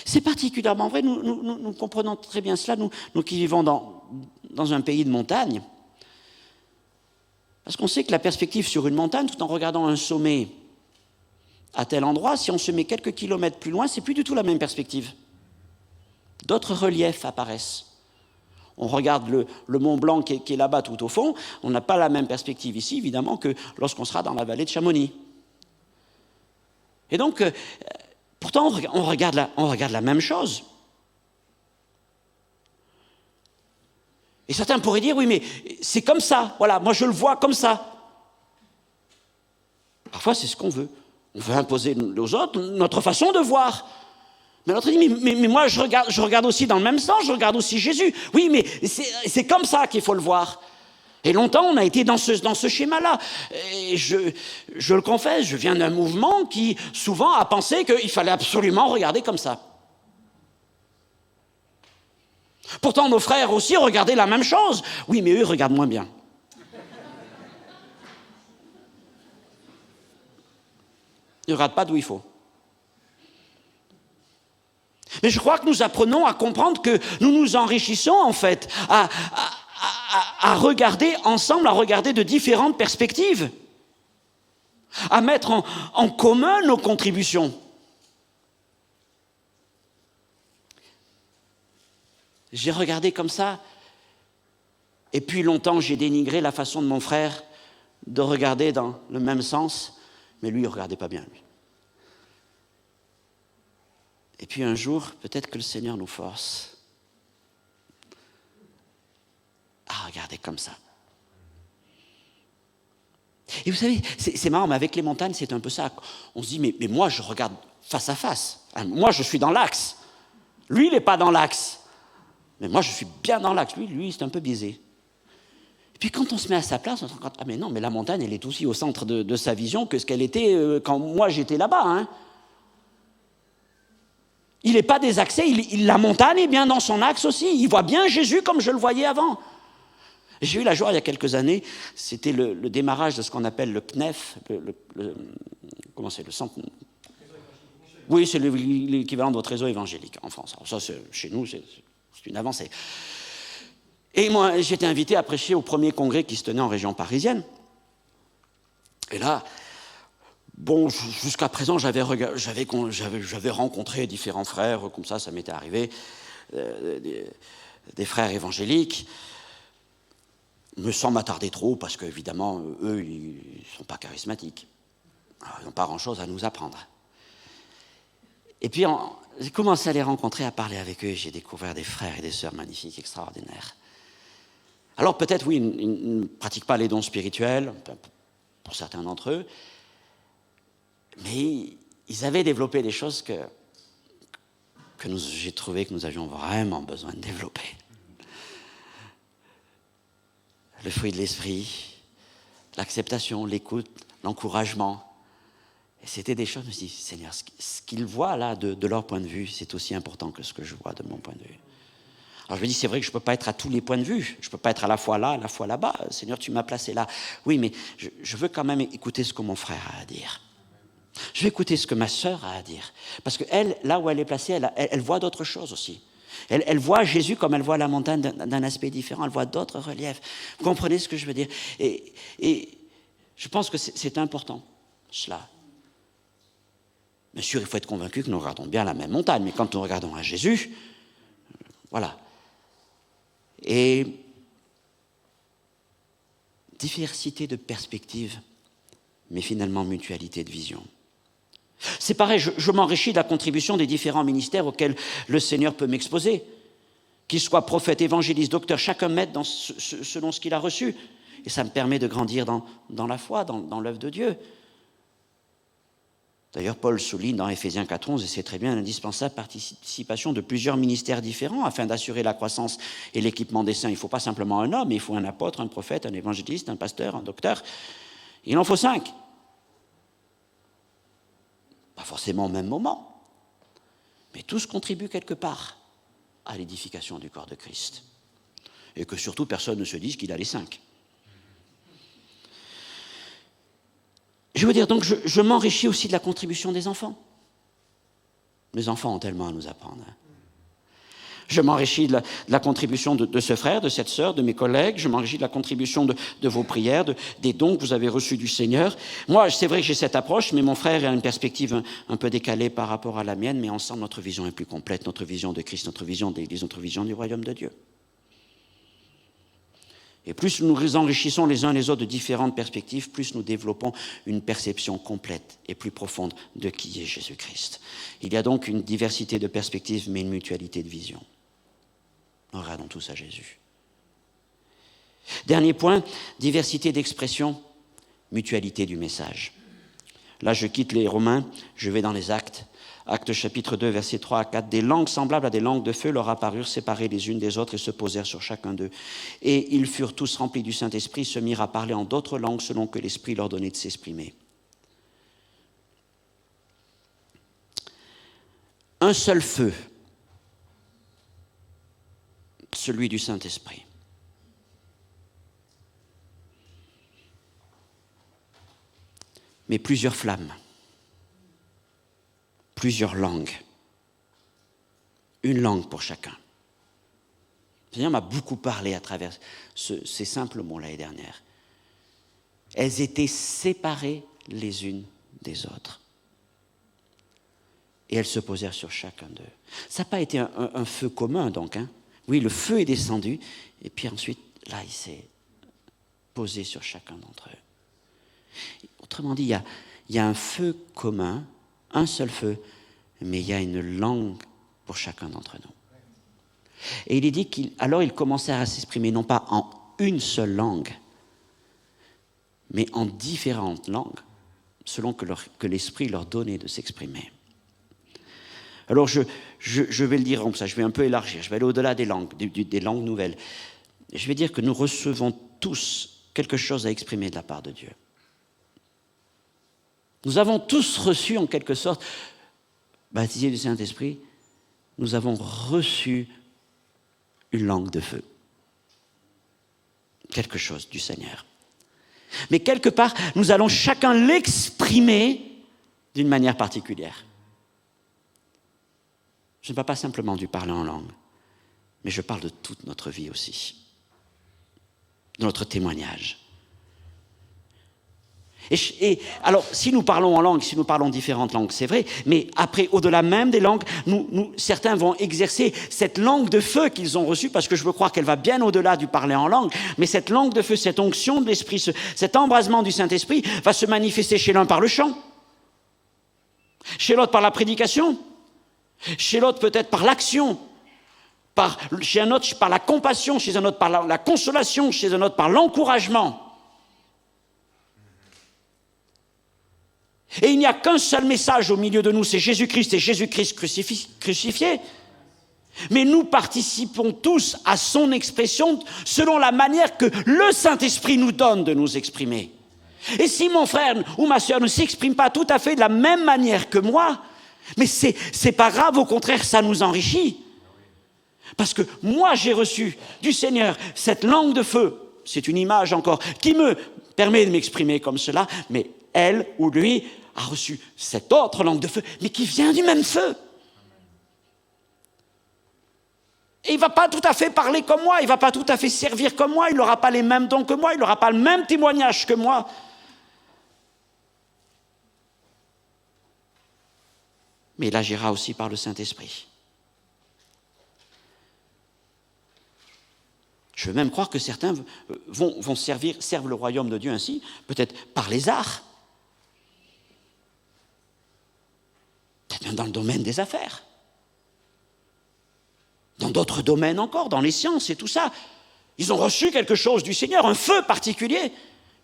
C'est particulièrement vrai, nous comprenons très bien cela, nous qui vivons dans un pays de montagne, parce qu'on sait que la perspective sur une montagne, tout en regardant un sommet à tel endroit, si on se met quelques kilomètres plus loin, c'est plus du tout la même perspective. D'autres reliefs apparaissent. On regarde le Mont Blanc qui est là-bas tout au fond, on n'a pas la même perspective ici, évidemment, que lorsqu'on sera dans la vallée de Chamonix. Et donc, pourtant, on regarde la même chose. Et certains pourraient dire, oui, mais c'est comme ça, voilà, moi je le vois comme ça. Parfois, c'est ce qu'on veut. On veut imposer aux autres notre façon de voir. Mais l'autre dit, mais moi je regarde aussi dans le même sens, je regarde aussi Jésus. Oui, mais c'est comme ça qu'il faut le voir. Et longtemps, on a été dans ce schéma-là. Et je le confesse, je viens d'un mouvement qui souvent a pensé qu'il fallait absolument regarder comme ça. Pourtant, nos frères aussi regardaient la même chose. Oui, mais eux, ils regardent moins bien. Ils ne regardent pas d'où il faut. Mais je crois que nous apprenons à comprendre que nous nous enrichissons, en fait, à regarder ensemble, à regarder de différentes perspectives, à mettre en commun nos contributions. J'ai regardé comme ça, et puis longtemps j'ai dénigré la façon de mon frère de regarder dans le même sens, mais lui il ne regardait pas bien, lui. Et puis un jour, peut-être que le Seigneur nous force à regarder comme ça. Et vous savez, c'est marrant, mais avec les montagnes, c'est un peu ça. On se dit, mais moi, je regarde face à face. Moi, je suis dans l'axe. Lui, il n'est pas dans l'axe. Mais moi, je suis bien dans l'axe. Lui, c'est un peu biaisé. Et puis quand on se met à sa place, on se rend compte, ah mais non, mais la montagne, elle est aussi au centre de sa vision que ce qu'elle était quand moi, j'étais là-bas, hein. Il n'est pas désaxé, la montagne est bien dans son axe aussi. Il voit bien Jésus comme je le voyais avant. J'ai eu la joie il y a quelques années, c'était le démarrage de ce qu'on appelle le PNEF, comment c'est, le centre... Oui, c'est l'équivalent de votre réseau évangélique en France. Alors ça, chez nous, c'est une avancée. Et moi, j'étais invité à prêcher au premier congrès qui se tenait en région parisienne. Et là, bon, jusqu'à présent, j'avais rencontré différents frères, comme ça m'était arrivé, des frères évangéliques, mais sans m'attarder trop, parce qu'évidemment, eux, ils ne sont pas charismatiques. Alors, ils n'ont pas grand-chose à nous apprendre. Et puis, j'ai commencé à les rencontrer, à parler avec eux, et j'ai découvert des frères et des sœurs magnifiques, extraordinaires. Alors, peut-être, oui, ils ne pratiquent pas les dons spirituels, pour certains d'entre eux, mais ils avaient développé des choses que j'ai trouvé que nous avions vraiment besoin de développer. Le fruit de l'esprit, l'acceptation, l'écoute, l'encouragement. Et c'était des choses, je me suis dit, Seigneur, ce qu'ils voient là de leur point de vue, c'est aussi important que ce que je vois de mon point de vue. Alors je me dis, c'est vrai que je ne peux pas être à tous les points de vue. Je ne peux pas être à la fois là, à la fois là-bas. Seigneur, tu m'as placé là. Oui, mais je veux quand même écouter ce que mon frère a à dire. Je vais écouter ce que ma sœur a à dire. Parce qu'elle, là où elle est placée, elle voit d'autres choses aussi. Elle voit Jésus comme elle voit la montagne d'un aspect différent. Elle voit d'autres reliefs. Vous comprenez ce que je veux dire? Et je pense que c'est important, cela. Bien sûr, il faut être convaincu que nous regardons bien la même montagne. Mais quand nous regardons à Jésus, voilà. Et diversité de perspectives, mais finalement mutualité de vision. C'est pareil, je m'enrichis de la contribution des différents ministères auxquels le Seigneur peut m'exposer. Qu'il soit prophète, évangéliste, docteur, chacun m'aide selon ce qu'il a reçu. Et ça me permet de grandir dans la foi, dans l'œuvre de Dieu. D'ailleurs, Paul souligne dans Éphésiens 4:11, et c'est très bien, l'indispensable participation de plusieurs ministères différents afin d'assurer la croissance et l'équipement des saints. Il ne faut pas simplement un homme, il faut un apôtre, un prophète, un évangéliste, un pasteur, un docteur. Il en faut 5. Pas forcément au même moment, mais tous contribuent quelque part à l'édification du corps de Christ. Et que surtout, personne ne se dise qu'il a les 5. Je veux dire, donc, je m'enrichis aussi de la contribution des enfants. Les enfants ont tellement à nous apprendre. Je m'enrichis de la contribution de ce frère, de cette sœur, de mes collègues. Je m'enrichis de la contribution de vos prières, des dons que vous avez reçus du Seigneur. Moi, c'est vrai que j'ai cette approche, mais mon frère a une perspective un peu décalée par rapport à la mienne, mais ensemble, notre vision est plus complète, notre vision de Christ, notre vision d'Église, notre vision du royaume de Dieu. Et plus nous enrichissons les uns les autres de différentes perspectives, plus nous développons une perception complète et plus profonde de qui est Jésus-Christ. Il y a donc une diversité de perspectives, mais une mutualité de vision. Nous regardons tous à Jésus. Dernier point, diversité d'expression, mutualité du message. Là, je quitte les Romains, je vais dans les Actes. Actes chapitre 2, versets 3 à 4. Des langues semblables à des langues de feu leur apparurent séparées les unes des autres et se posèrent sur chacun d'eux. Et ils furent tous remplis du Saint-Esprit, se mirent à parler en d'autres langues selon que l'Esprit leur donnait de s'exprimer. Un seul feu, celui du Saint-Esprit. Mais plusieurs flammes, plusieurs langues, une langue pour chacun. Le Seigneur m'a beaucoup parlé à travers ces simples mots l'année dernière. Elles étaient séparées les unes des autres. Et elles se posèrent sur chacun d'eux. Ça n'a pas été un feu commun, donc. Oui, le feu est descendu, et puis ensuite, là, il s'est posé sur chacun d'entre eux. Autrement dit, il y a un feu commun, un seul feu, mais il y a une langue pour chacun d'entre nous. Et il est dit qu'alors ils commencèrent à s'exprimer non pas en une seule langue, mais en différentes langues, selon que l'Esprit leur donnait de s'exprimer. Alors je vais le dire comme ça, je vais un peu élargir, je vais aller au-delà des langues, des langues nouvelles. Je vais dire que nous recevons tous quelque chose à exprimer de la part de Dieu. Nous avons tous reçu en quelque sorte, baptisés du Saint-Esprit, nous avons reçu une langue de feu. Quelque chose du Seigneur. Mais quelque part, nous allons chacun l'exprimer d'une manière particulière. Je ne parle pas simplement du parler en langue, mais je parle de toute notre vie aussi, de notre témoignage. Et alors, si nous parlons en langue, si nous parlons différentes langues, c'est vrai, mais après, au-delà même des langues, certains vont exercer cette langue de feu qu'ils ont reçue, parce que je veux croire qu'elle va bien au-delà du parler en langue, mais cette langue de feu, cette onction de l'Esprit, cet embrasement du Saint-Esprit va se manifester chez l'un par le chant, chez l'autre par la prédication, chez l'autre peut-être par l'action, chez un autre par la compassion, chez un autre par la consolation, chez un autre par l'encouragement. Et il n'y a qu'un seul message au milieu de nous, c'est Jésus-Christ et Jésus-Christ crucifié. Mais nous participons tous à son expression selon la manière que le Saint-Esprit nous donne de nous exprimer. Et si mon frère ou ma sœur ne s'exprime pas tout à fait de la même manière que moi, mais c'est pas grave, au contraire, ça nous enrichit. Parce que moi, j'ai reçu du Seigneur cette langue de feu, c'est une image encore, qui me permet de m'exprimer comme cela, mais elle ou lui a reçu cette autre langue de feu, mais qui vient du même feu. Et il ne va pas tout à fait parler comme moi, il ne va pas tout à fait servir comme moi, il n'aura pas les mêmes dons que moi, il n'aura pas le même témoignage que moi. Mais il agira aussi par le Saint-Esprit. Je veux même croire que certains servent le royaume de Dieu ainsi, peut-être par les arts. Peut-être même dans le domaine des affaires. Dans d'autres domaines encore, dans les sciences et tout ça. Ils ont reçu quelque chose du Seigneur, un feu particulier,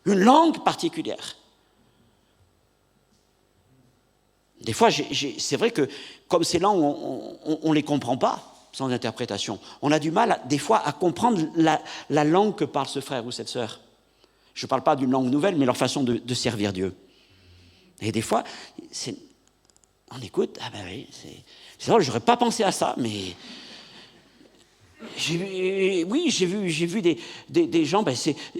une langue particulière. Des fois, c'est vrai que comme ces langues, on ne les comprend pas sans interprétation. On a du mal, des fois, à comprendre la langue que parle ce frère ou cette sœur. Je ne parle pas d'une langue nouvelle, mais leur façon de servir Dieu. Et des fois, on écoute, ah ben oui, c'est drôle, je n'aurais pas pensé à ça, mais... J'ai vu des gens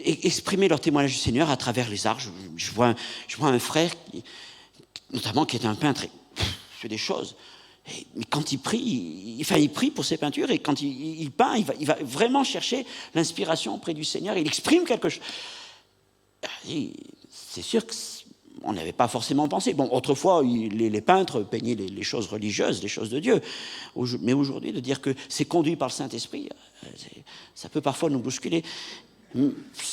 exprimer leur témoignage du Seigneur à travers les arts. Je vois un frère, notamment qui est un peintre, et fait des choses. Mais quand il prie, il prie pour ses peintures, et quand il peint, il va vraiment chercher l'inspiration auprès du Seigneur. Il exprime quelque chose. Et c'est sûr qu'on n'avait pas forcément pensé. Bon, autrefois, les peintres peignaient les choses religieuses, les choses de Dieu. Mais aujourd'hui, de dire que c'est conduit par le Saint-Esprit, ça peut parfois nous bousculer.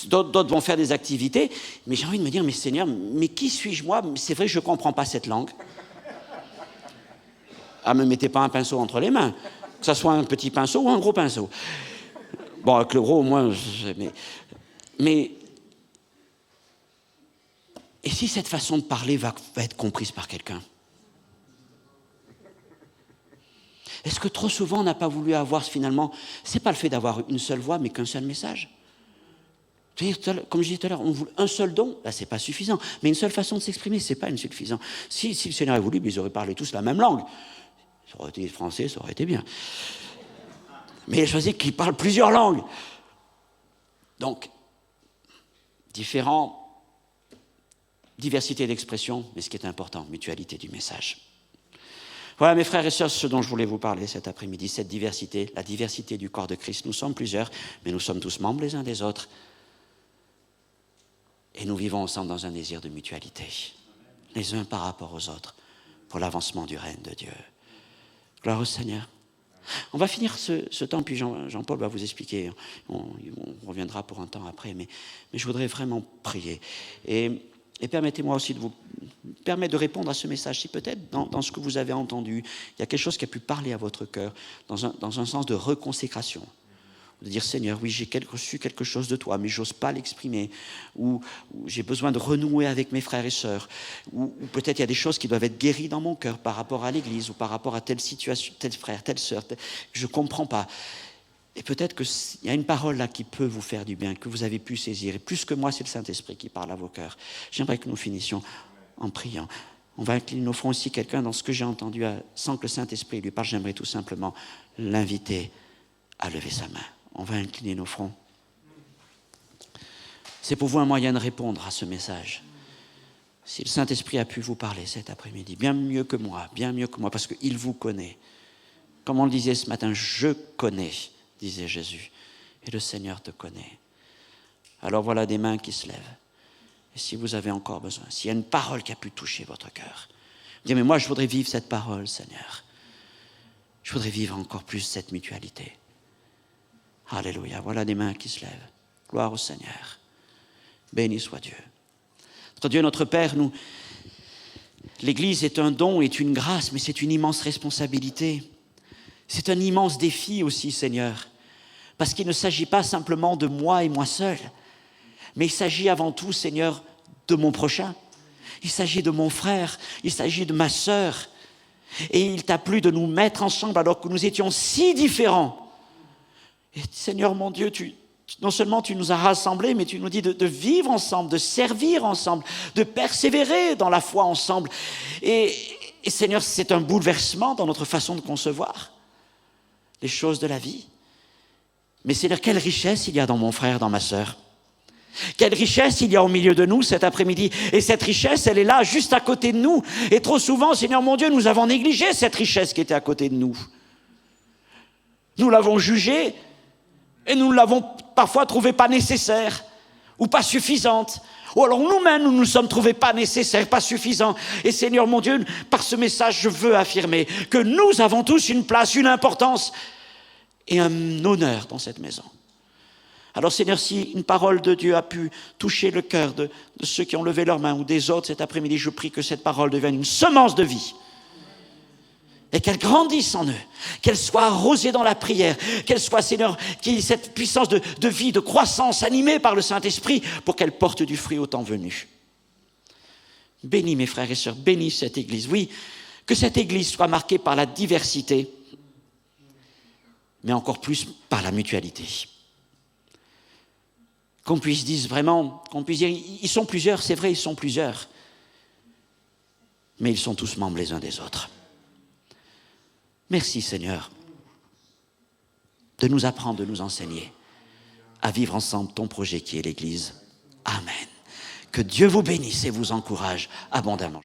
D'autres vont faire des activités, mais j'ai envie de me dire, mais Seigneur, mais qui suis-je moi? C'est vrai que je ne comprends pas cette langue. Ah, ne me mettez pas un pinceau entre les mains, que ce soit un petit pinceau ou un gros pinceau. Bon, avec le gros, au moins, mais et si cette façon de parler va être comprise par quelqu'un? Est-ce que trop souvent on n'a pas voulu avoir finalement, c'est pas le fait d'avoir une seule voix, mais qu'un seul message? Comme je disais tout à l'heure, on voulait un seul don, là c'est pas suffisant, mais une seule façon de s'exprimer, c'est pas suffisant. Si le Seigneur avait voulu, ils auraient parlé tous la même langue. Ça aurait été français, ça aurait été bien. Mais il a choisi qu'ils parlent plusieurs langues. Donc, diversité d'expression, mais ce qui est important, mutualité du message. Voilà, mes frères et sœurs, ce dont je voulais vous parler cet après-midi, cette diversité, la diversité du corps de Christ. Nous sommes plusieurs, mais nous sommes tous membres les uns des autres. Et nous vivons ensemble dans un désir de mutualité, les uns par rapport aux autres, pour l'avancement du règne de Dieu. Gloire au Seigneur. On va finir ce temps, puis Jean-Paul va vous expliquer. On reviendra pour un temps après, mais je voudrais vraiment prier. Et permettez-moi aussi de vous permettre de répondre à ce message. Si peut-être dans ce que vous avez entendu, il y a quelque chose qui a pu parler à votre cœur, dans un sens de reconsécration. De dire, Seigneur, oui, j'ai reçu quelque chose de toi, mais j'ose pas l'exprimer. Ou j'ai besoin de renouer avec mes frères et sœurs. Ou peut-être il y a des choses qui doivent être guéries dans mon cœur par rapport à l'Église ou par rapport à telle situation, tel frère, telle sœur, que je ne comprends pas. Et peut-être qu'il y a une parole là qui peut vous faire du bien, que vous avez pu saisir. Et plus que moi, c'est le Saint-Esprit qui parle à vos cœurs. J'aimerais que nous finissions en priant. On va incliner nos fronts aussi. Quelqu'un, dans ce que j'ai entendu, sans que le Saint-Esprit lui parle, j'aimerais tout simplement l'inviter à lever sa main. On va incliner nos fronts. C'est pour vous un moyen de répondre à ce message. Si le Saint-Esprit a pu vous parler cet après-midi, bien mieux que moi, parce qu'il vous connaît. Comme on le disait ce matin, je connais, disait Jésus, et le Seigneur te connaît. Alors voilà des mains qui se lèvent. Et si vous avez encore besoin, s'il y a une parole qui a pu toucher votre cœur, dites, mais moi je voudrais vivre cette parole, Seigneur. Je voudrais vivre encore plus cette mutualité. Alléluia, voilà des mains qui se lèvent. Gloire au Seigneur. Béni soit Dieu. Notre Dieu, notre Père, l'Église est un don, est une grâce, mais c'est une immense responsabilité. C'est un immense défi aussi, Seigneur, parce qu'il ne s'agit pas simplement de moi et moi seul, mais il s'agit avant tout, Seigneur, de mon prochain. Il s'agit de mon frère, il s'agit de ma sœur. Et il t'a plu de nous mettre ensemble alors que nous étions si différents. Et Seigneur mon Dieu, non seulement tu nous as rassemblés, mais tu nous dis de vivre ensemble, de servir ensemble, de persévérer dans la foi ensemble. Et Seigneur, c'est un bouleversement dans notre façon de concevoir les choses de la vie. Mais Seigneur, quelle richesse il y a dans mon frère, dans ma sœur. Quelle richesse il y a au milieu de nous cet après-midi. Et cette richesse, elle est là, juste à côté de nous. Et trop souvent, Seigneur mon Dieu, nous avons négligé cette richesse qui était à côté de nous. Nous l'avons jugée et nous l'avons parfois trouvée pas nécessaire ou pas suffisante. Ou alors nous-mêmes, nous nous sommes trouvés pas nécessaires, pas suffisants. Et Seigneur mon Dieu, par ce message, je veux affirmer que nous avons tous une place, une importance et un honneur dans cette maison. Alors Seigneur, si une parole de Dieu a pu toucher le cœur de ceux qui ont levé leurs mains ou des autres cet après-midi, je prie que cette parole devienne une semence de vie. Et qu'elle grandisse en eux, qu'elle soit arrosée dans la prière, qu'elle soit, Seigneur, qu'il y ait cette puissance de vie, de croissance animée par le Saint-Esprit pour qu'elle porte du fruit au temps venu. Bénis mes frères et sœurs, bénis cette Église. Oui, que cette Église soit marquée par la diversité, mais encore plus par la mutualité. Qu'on puisse dire vraiment, ils sont plusieurs, c'est vrai, ils sont plusieurs, mais ils sont tous membres les uns des autres. Merci Seigneur de nous apprendre, de nous enseigner à vivre ensemble ton projet qui est l'Église. Amen. Que Dieu vous bénisse et vous encourage abondamment.